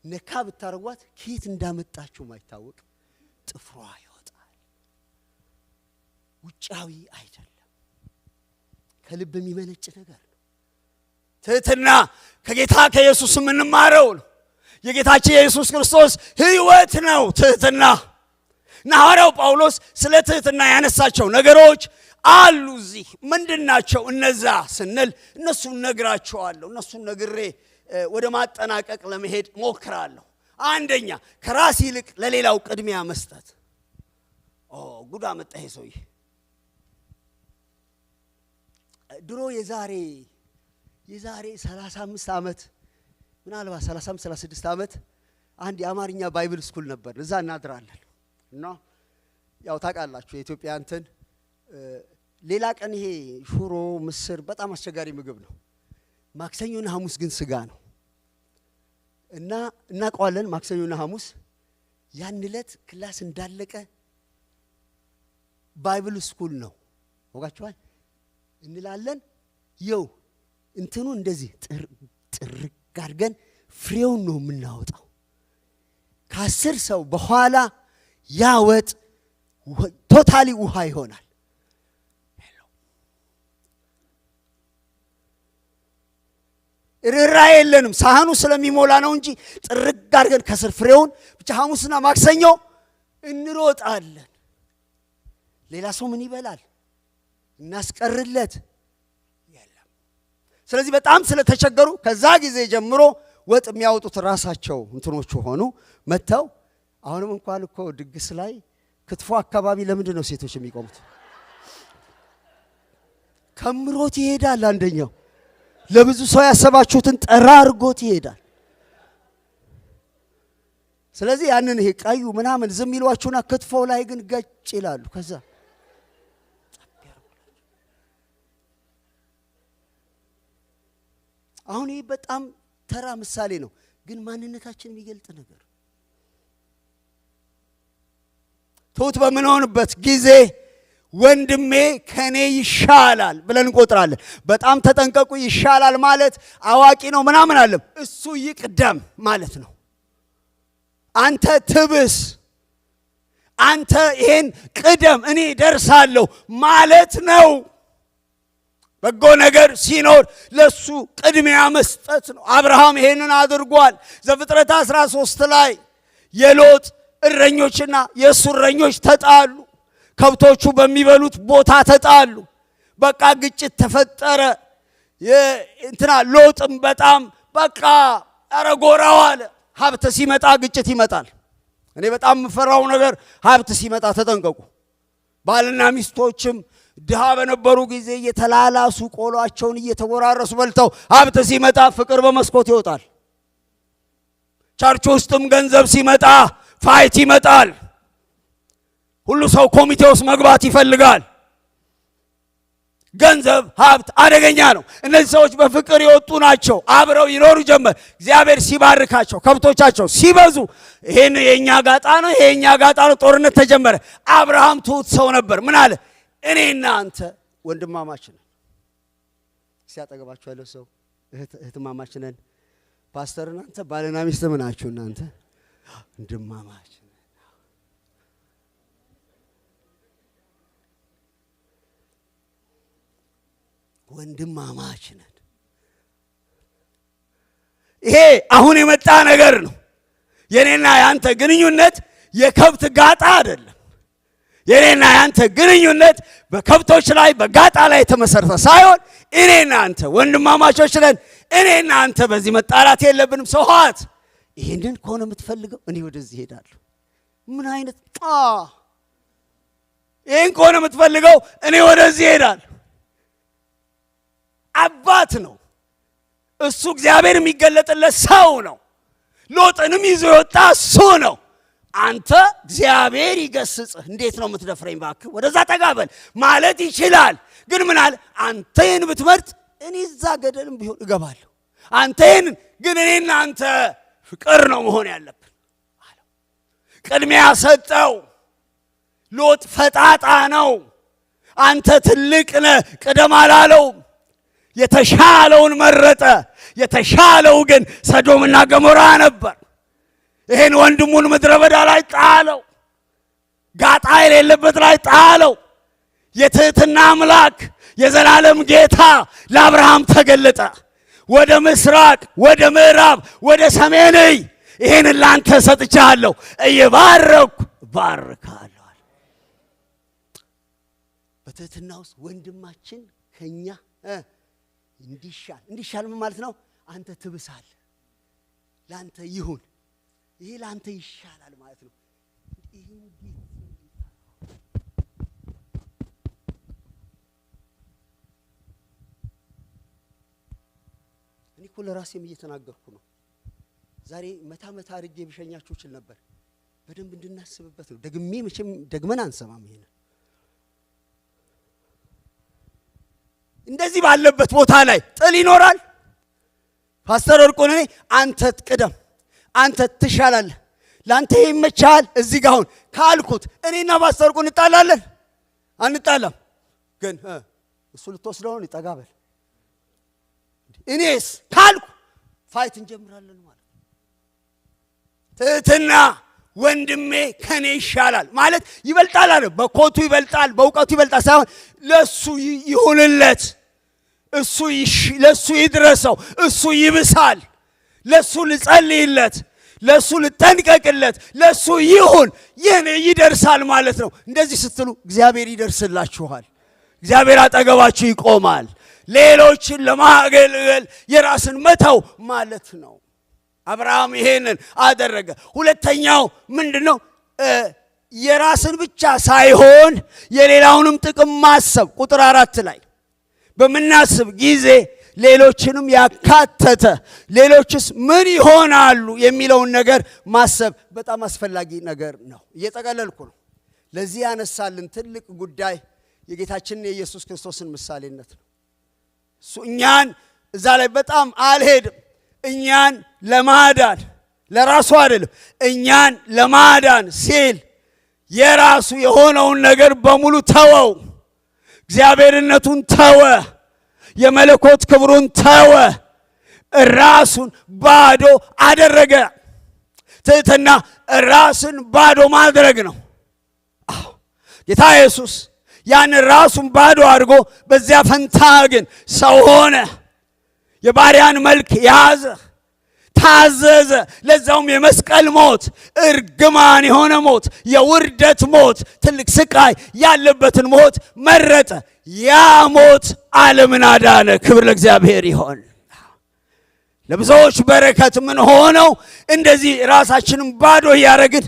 S3: ነካ ብታረጓት ከየት እንዳመጣችሁ ማይታወቅ ጥፍሯ ይወጣል። ውጫዊ አይደለም፣ ከልብ የሚመነጭ ነገር ነው። ትህትና ከጌታ ከኢየሱስ የምንማረው ነው። የጌታችን የኢየሱስ ክርስቶስ ሕይወት ነው ትህትና። እና ሐዋርያው ጳውሎስ ስለ ትህትና ያነሳቸው ነገሮች አሉ። እዚህ ምንድናቸው እነዛ ስንል እነሱን ነግራቸዋለሁ። እነሱን ነግሬ ወደ ማጠናቀቅ ለመሄድ ሞክራለሁ። አንደኛ ከራስ ይልቅ ለሌላው ቅድሚያ መስጠት። ጉዳ መጣ ይሄ ሰውዬ። ድሮ የዛሬ 35 ዓመት ምናልባት 35 36 ዓመት አንድ የአማርኛ ባይብል ስኩል ነበር። እዛ እናድራለን እና ያው ታውቃላችሁ የኢትዮጵያ እንትን ሌላ ቀን ይሄ ሽሮ ምስር በጣም አስቸጋሪ ምግብ ነው። ማክሰኞና ሐሙስ ግን ስጋ ነው እና እናውቀዋለን። ማክሰኞና ሐሙስ ያን ዕለት ክላስ እንዳለቀ ባይብል ስኩል ነው ወጋችኋል እንላለን። ይው እንትኑ እንደዚህ ጥርቅ አድርገን ፍሬውን ነው የምናወጣው። ከ10 ሰው በኋላ ያወጥ ቶታሊ ውሃ ይሆናል። ርራ የለንም ሳህኑ ስለሚሞላ ነው እንጂ ጥርቅ አድርገን ከስር ፍሬውን ብቻ ሐሙስና ማክሰኞ እንሮጣለን። ሌላ ሰው ምን ይበላል እናስቀርለት የለም። ስለዚህ በጣም ስለተቸገሩ ከዛ ጊዜ ጀምሮ ወጥ የሚያወጡት ራሳቸው እንትኖቹ ሆኑ መተው። አሁንም እንኳን እኮ ድግስ ላይ ክትፎ አካባቢ ለምንድን ነው ሴቶች የሚቆሙት? ከምሮት ይሄዳል አንደኛው ለብዙ ሰው ያሰባችሁትን ጠራርጎት ይሄዳል። ስለዚህ ያንን ይሄ ቀዩ ምናምን ዝም ይሏችሁና ክትፎ ላይ ግን ገጭ ይላሉ። ከዛ አሁን ይሄ በጣም ተራ ምሳሌ ነው፣ ግን ማንነታችን የሚገልጥ ነገር። ትሁት በምንሆንበት ጊዜ ወንድሜ ከኔ ይሻላል ብለን እንቆጥራለን። በጣም ተጠንቀቁ። ይሻላል ማለት አዋቂ ነው ምናምን አለም፣ እሱ ይቅደም ማለት ነው። አንተ ትብስ፣ አንተ ይሄን ቅደም፣ እኔ ደርሳለሁ ማለት ነው። በጎ ነገር ሲኖር ለሱ ቅድሚያ መስጠት ነው። አብርሃም ይሄንን አድርጓል። ዘፍጥረት 13 ላይ የሎጥ እረኞችና የእሱ እረኞች ተጣሉ። ከብቶቹ በሚበሉት ቦታ ተጣሉ። በቃ ግጭት ተፈጠረ። እንትና ሎጥም በጣም በቃ አረጎራው አለ። ሀብት ሲመጣ ግጭት ይመጣል። እኔ በጣም የምፈራው ነገር ሀብት ሲመጣ ተጠንቀቁ። ባልና ሚስቶችም ድሃ በነበሩ ጊዜ እየተላላሱ ቆሏቸውን እየተወራረሱ በልተው ሀብት ሲመጣ ፍቅር በመስኮት ይወጣል። ቸርች ውስጥም ገንዘብ ሲመጣ ፋይት ይመጣል። ሁሉ ሰው ኮሚቴ ውስጥ መግባት ይፈልጋል። ገንዘብ ሀብት አደገኛ ነው። እነዚህ ሰዎች በፍቅር የወጡ ናቸው። አብረው ይኖሩ ጀመር። እግዚአብሔር ሲባርካቸው ከብቶቻቸው ሲበዙ ይሄን የኛ ጋጣ ነው ይሄ የኛ ጋጣ ነው፣ ጦርነት ተጀመረ። አብርሃም ትሁት ሰው ነበር። ምን አለ? እኔና አንተ ወንድማማች ነን። ሲያጠገባችሁ ያለው ሰው እህትማማች ነን። ፓስተር እናንተ ባልና ሚስት ምን ናችሁ? እናንተ ወንድማማች ወንድማማች ነን። ይሄ አሁን የመጣ ነገር ነው። የኔና ያንተ ግንኙነት የከብት ጋጣ አይደለም። የኔና ያንተ ግንኙነት በከብቶች ላይ በጋጣ ላይ የተመሰረተ ሳይሆን እኔና አንተ ወንድማማቾች ነን። እኔና አንተ በዚህ መጣላት የለብንም። ሰውሃት ይሄንን ከሆነ የምትፈልገው እኔ ወደዚህ ሄዳለሁ። ምን አይነት ይሄን ከሆነ የምትፈልገው እኔ ወደዚህ ሄዳለሁ። አባት ነው እሱ። እግዚአብሔር የሚገለጥለት ሰው ነው። ሎጥንም ይዞ የወጣ እሱ ነው። አንተ እግዚአብሔር ይገስጽህ። እንዴት ነው የምትደፍረኝ? እባክህ ወደዛ ጠጋበል ማለት ይችላል። ግን ምን አለ? አንተ ይህን ብትመርጥ እኔ እዛ ገደልም ቢሆን እገባለሁ። አንተ ይህን ግን እኔና አንተ ፍቅር ነው መሆን ያለብን አለው። ቅድሚያ ሰጠው። ሎጥ ፈጣጣ ነው። አንተ ትልቅ ነህ ቅደም አላለውም። የተሻለውን መረጠ። የተሻለው ግን ሰዶምና ገሞራ ነበር። ይሄን ወንድሙን ምድረ በዳ ላይ ጣለው። ጋጣ የሌለበት ላይ ጣለው። የትህትና አምላክ የዘላለም ጌታ ለአብርሃም ተገለጠ። ወደ ምስራቅ፣ ወደ ምዕራብ፣ ወደ ሰሜን ይሄን ላንተ ሰጥቻለሁ፣ እየባረኩ ባርካለሁ።
S2: በትህትና ውስጥ ወንድማችን ከኛ እንዲሻል ምን ማለት ነው? አንተ ትብሳለህ፣ ላንተ ይሁን፣ ይሄ ላንተ ይሻላል ማለት ነው። እኔ እኮ ለራሴም እየተናገርኩ ነው። ዛሬ መታ አድርጌ ብሸኛችሁ እችል ነበር። በደንብ እንድናስብበት ነው። ደግመን አንሰማም። ይሄን እንደዚህ ባለበት ቦታ ላይ ጥል ይኖራል። ፓስተር ወርቁን እኔ አንተ ቅደም፣ አንተ ትሻላለህ፣ ላንተ ይመቻል እዚህ ጋር አሁን ካልኩት እኔና ፓስተር ወርቁን እንጣላለን? አንጣላም። ግን እሱ ልትወስደው ነው ይጠጋበል። እኔስ ካልኩ ፋይት እንጀምራለን ማለት ነው። ትህትና ወንድሜ ከኔ ይሻላል ማለት ይበልጣል አለ። በኮቱ ይበልጣል፣ በእውቀቱ ይበልጣል ሳይሆን ለሱ ይሁንለት፣ ለሱ ይድረሰው፣ እሱ ይብሳል፣ ለሱ ልጸልይለት፣ ለሱ ልጠንቀቅለት፣ ለሱ ይሁን፣ የኔ ይደርሳል ማለት ነው። እንደዚህ ስትሉ እግዚአብሔር ይደርስላችኋል። እግዚአብሔር አጠገባችሁ ይቆማል። ሌሎችን ለማገልገል የራስን መተው ማለት ነው። አብርሃም ይሄንን አደረገ። ሁለተኛው ምንድነው? የራስን ብቻ ሳይሆን የሌላውንም ጥቅም ማሰብ። ቁጥር 4 ላይ በምናስብ ጊዜ ሌሎችንም ያካተተ ሌሎችስ ምን ይሆናሉ የሚለውን ነገር ማሰብ በጣም አስፈላጊ ነገር ነው። እየጠቀለልኩ ነው። ለዚህ ያነሳልን ትልቅ ጉዳይ የጌታችንን የኢየሱስ ክርስቶስን ምሳሌነት ነው። እሱ እኛን እዛ ላይ በጣም አልሄድም። እኛን ለማዳን ለራሱ አይደለም፣ እኛን ለማዳን ሲል የራሱ የሆነውን ነገር በሙሉ ተወው። እግዚአብሔርነቱን ተወ፣ የመለኮት ክብሩን ተወ፣ ራሱን ባዶ አደረገ። ትህትና ራስን ባዶ ማድረግ ነው። ጌታ ኢየሱስ ያን ራሱን ባዶ አድርጎ በዚያ ፈንታ ግን ሰው ሆነ። የባሪያን መልክ ያዘ፣ ታዘዘ። ለዛውም የመስቀል ሞት፣ እርግማን የሆነ ሞት፣ የውርደት ሞት፣ ትልቅ ስቃይ ያለበትን ሞት መረጠ። ያ ሞት ዓለምን አዳነ። ክብር ለእግዚአብሔር ይሆን። ለብዙዎች በረከት ምን ሆነው እንደዚህ ራሳችንን ባዶ እያደረግን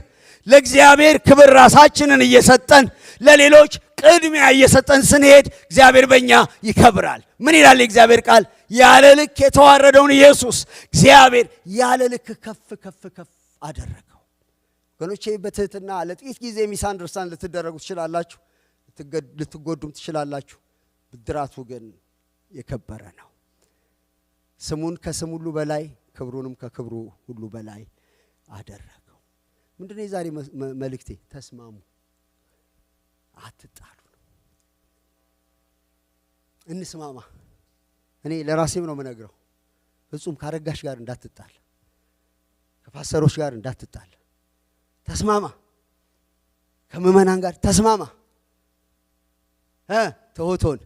S2: ለእግዚአብሔር ክብር ራሳችንን እየሰጠን ለሌሎች ቅድሚያ እየሰጠን ስንሄድ እግዚአብሔር በእኛ ይከብራል። ምን ይላል የእግዚአብሔር ቃል? ያለ ልክ የተዋረደውን ኢየሱስ እግዚአብሔር ያለ ልክ ከፍ ከፍ ከፍ አደረገው። ወገኖቼ በትህትና ለጥቂት ጊዜ ሚስ አንደርስታንድ ልትደረጉ ትችላላችሁ፣ ልትጎዱም ትችላላችሁ። ብድራቱ ግን የከበረ ነው። ስሙን ከስም ሁሉ በላይ ክብሩንም ከክብሩ ሁሉ በላይ አደረገው። ምንድነው የዛሬ መልእክቴ? ተስማሙ፣ አትጣሉ ነው። እንስማማ። እኔ ለራሴም ነው የምነግረው። ፍጹም ካረጋሽ ጋር እንዳትጣል፣ ከፓስተሮች ጋር እንዳትጣል። ተስማማ፣ ከምዕመናን ጋር ተስማማ። ተውቶን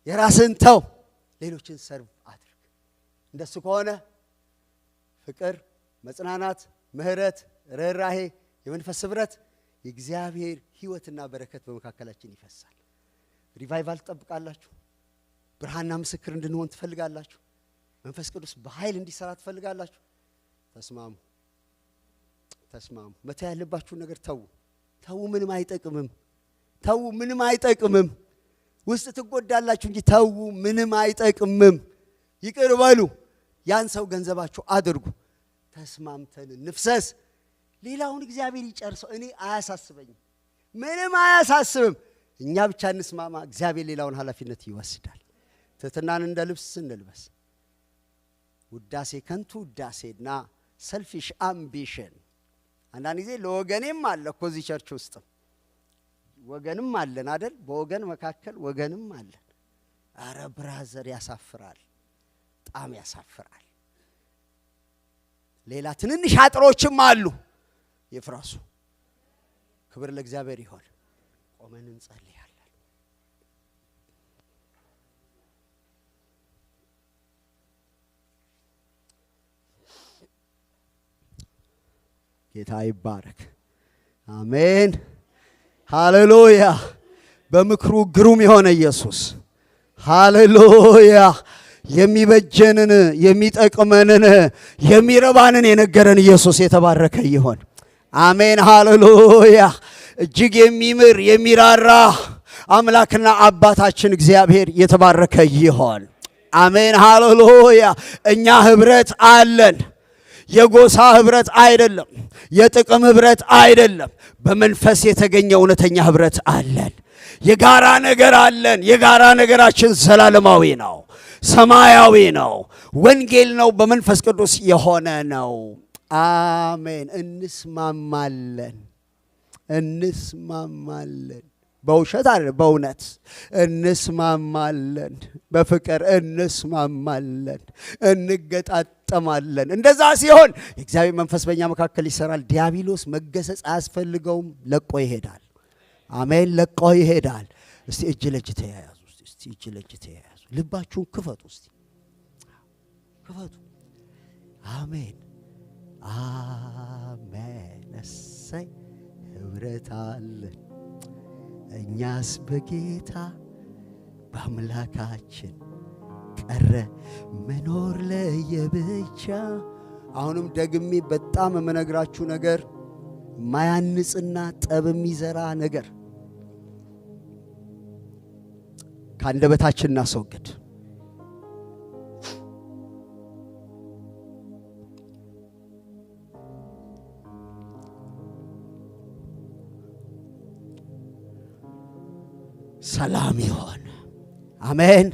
S2: የራስን ተው፣ ሌሎችን ሰርቭ አድርግ። እንደሱ ከሆነ ፍቅር፣ መጽናናት፣ ምህረት፣ ርህራሄ፣ የመንፈስ ህብረት፣ የእግዚአብሔር ህይወትና በረከት በመካከላችን ይፈሳል። ሪቫይቫል ትጠብቃላችሁ። ብርሃንና ምስክር እንድንሆን ትፈልጋላችሁ። መንፈስ ቅዱስ በኃይል እንዲሰራ ትፈልጋላችሁ። ተስማሙ፣ ተስማሙ። መተው ያለባችሁን ነገር ተው። ተው፣ ምንም አይጠቅምም። ተው፣ ምንም አይጠቅምም። ውስጥ ትጎዳላችሁ እንጂ ተው፣ ምንም አይጠቅምም። ይቅር በሉ። ያን ሰው ገንዘባችሁ አድርጉ። ተስማምተን ንፍሰስ። ሌላውን እግዚአብሔር ይጨርሰው። እኔ አያሳስበኝም፣ ምንም አያሳስብም። እኛ ብቻ እንስማማ። እግዚአብሔር ሌላውን ኃላፊነት ይወስዳል። ትህትናን እንደ ልብስ እንልበስ። ውዳሴ፣ ከንቱ ውዳሴና ሰልፊሽ አምቢሽን አንዳንድ ጊዜ ለወገኔም አለ እኮ እዚህ ቸርች ውስጥ ወገንም አለን አይደል? በወገን መካከል ወገንም አለን። አረ ብራዘር ያሳፍራል፣ በጣም ያሳፍራል። ሌላ ትንንሽ አጥሮችም አሉ፣ ይፍረሱ። ክብር ለእግዚአብሔር ይሁን። ቆመን እንጸልያለን። ጌታ ይባረክ። አሜን፣ ሃሌሉያ። በምክሩ ግሩም የሆነ ኢየሱስ ሃሌሉያ የሚበጀንን የሚጠቅመንን የሚረባንን የነገረን ኢየሱስ የተባረከ ይሆን። አሜን ሃሌሉያ። እጅግ የሚምር የሚራራ አምላክና አባታችን እግዚአብሔር የተባረከ ይሆን። አሜን ሃሌሉያ። እኛ ህብረት አለን። የጎሳ ህብረት አይደለም፣ የጥቅም ህብረት አይደለም። በመንፈስ የተገኘ እውነተኛ ህብረት አለን። የጋራ ነገር አለን። የጋራ ነገራችን ዘላለማዊ ነው፣ ሰማያዊ ነው፣ ወንጌል ነው፣ በመንፈስ ቅዱስ የሆነ ነው። አሜን። እንስማማለን። በውሸት አይደለም፣ በእውነት እንስማማለን። በፍቅር እንስማማለን፣ እንገጣጠማለን። እንደዛ ሲሆን የእግዚአብሔር መንፈስ በእኛ መካከል ይሰራል። ዲያብሎስ መገሰጽ አያስፈልገውም፣ ለቆ ይሄዳል። አሜን፣ ለቆ ይሄዳል። እስቲ እጅ ለእጅ ተያያዙ። እስቲ እጅ ለእጅ ተያያዙ። ልባችሁን ክፈቱ። እስቲ ክፈቱ። አሜን አሜን። እሰይ ህብረት አለን እኛስ በጌታ በአምላካችን ቀረ መኖር ለየብቻ። አሁንም ደግሜ በጣም የምነግራችሁ ነገር ማያንጽና ጠብ የሚዘራ ነገር ከአንደበታችን እናስወግድ። ሰላም ይሆን። አሜን።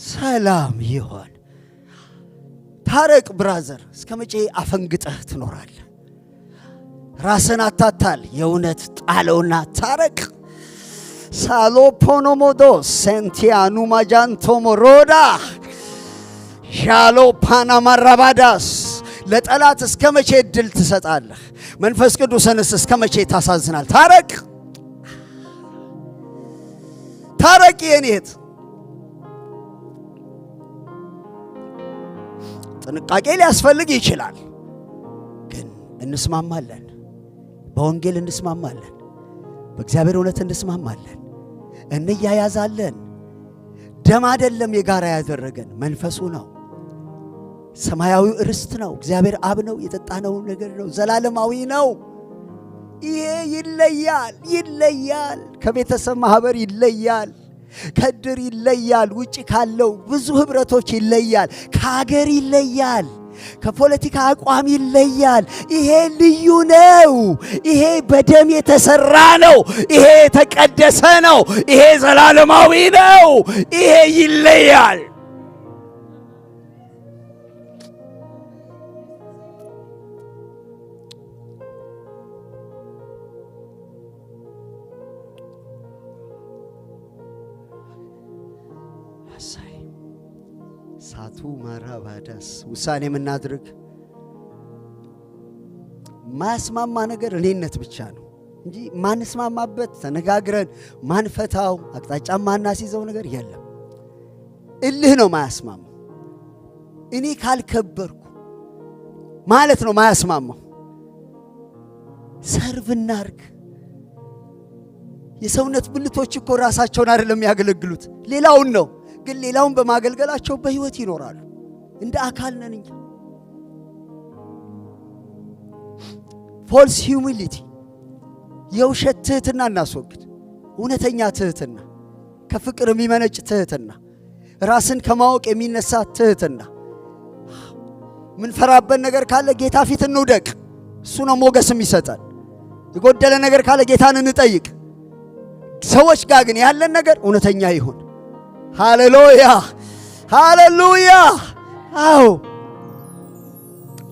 S2: ሰላም ይሆን። ታረቅ ብራዘር። እስከ መቼ አፈንግጠህ ትኖራለህ? ራስን አታታል። የእውነት ጣለውና ታረቅ። ሳሎፖኖሞዶ ሴንቲያኑ ማጃንቶ ሞሮዳ ሻሎ ፓናማራባዳስ። ለጠላት እስከ መቼ እድል ትሰጣለህ? መንፈስ ቅዱስንስ እስከ መቼ ታሳዝናል? ታረቅ ታረቂ የኔት ጥንቃቄ ሊያስፈልግ ይችላል፣ ግን እንስማማለን። በወንጌል እንስማማለን፣ በእግዚአብሔር እውነት እንስማማለን፣ እንያያዛለን። ደም አይደለም የጋራ ያደረገን፣ መንፈሱ ነው። ሰማያዊው ርስት ነው። እግዚአብሔር አብ ነው። የጠጣነው ነገር ነው። ዘላለማዊ ነው። ይሄ ይለያል። ከቤተሰብ ማህበር ይለያል፣ ከድር ይለያል፣ ውጪ ካለው ብዙ ህብረቶች ይለያል፣ ከሀገር ይለያል፣ ከፖለቲካ አቋም ይለያል። ይሄ ልዩ ነው። ይሄ በደም የተሰራ ነው። ይሄ የተቀደሰ ነው። ይሄ ዘላለማዊ ነው። ይሄ ይለያል። ሳቱ ማራባዳስ ውሳኔ የምናድርግ ማስማማ ነገር እኔነት ብቻ ነው እንጂ ማንስማማበት ተነጋግረን ማንፈታው አቅጣጫ ማናስይዘው ነገር የለም። እልህ ነው ማያስማማው። እኔ ካልከበርኩ ማለት ነው ማያስማማው። ሰርቭ እናርግ። የሰውነት ብልቶች እኮ ራሳቸውን አይደለም የሚያገለግሉት፣ ሌላውን ነው። ግን ሌላውን በማገልገላቸው በህይወት ይኖራሉ። እንደ አካል ነን እኛ። ፎልስ ሂዩሚሊቲ፣ የውሸት ትህትና እናስወግድ። እውነተኛ ትህትና፣ ከፍቅር የሚመነጭ ትህትና፣ ራስን ከማወቅ የሚነሳ ትህትና። ምንፈራበት ነገር ካለ ጌታ ፊት እንውደቅ። እሱ ነው ሞገስ የሚሰጠን። የጎደለ ነገር ካለ ጌታን እንጠይቅ። ሰዎች ጋር ግን ያለን ነገር እውነተኛ ይሁን። ሃሌሉያ ሃሌሉያ። አዎ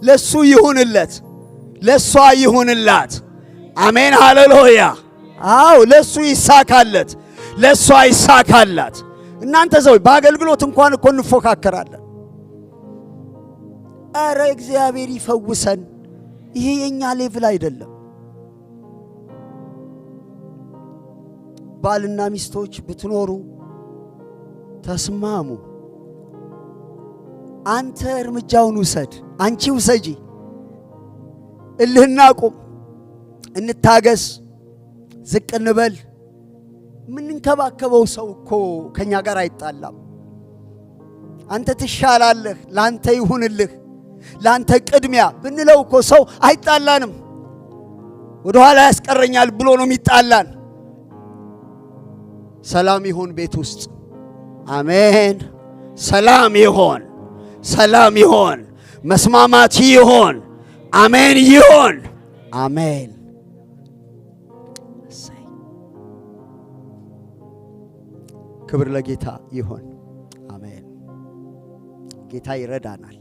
S2: ለሱ ይሁንለት፣ ለሷ ይሁንላት። አሜን ሃሌሉያ። አዎ ለሱ ይሳካለት፣ ለሷ ይሳካላት። እናንተ ሰዎች በአገልግሎት እንኳን እኮ እንፎካከራለን። አረ እግዚአብሔር ይፈውሰን። ይሄ የኛ ሌቭል አይደለም። ባልና ሚስቶች ብትኖሩ ተስማሙ። አንተ እርምጃውን ውሰድ፣ አንቺ ውሰጂ። እልህና ቁም፣ እንታገስ፣ ዝቅ እንበል፣ ምንንከባከበው ሰው እኮ ከኛ ጋር አይጣላም። አንተ ትሻላለህ፣ ላንተ ይሁንልህ፣ ላንተ ቅድሚያ ብንለው እኮ ሰው አይጣላንም። ወደ ኋላ ያስቀረኛል ብሎ ነው የሚጣላን። ሰላም ይሁን ቤት ውስጥ። አሜን። ሰላም ይሁን፣ ሰላም ይሁን፣ መስማማት ይሁን። አሜን ይሁን። አሜን። ክብር ለጌታ ይሁን። አሜን። ጌታ ይረዳናል።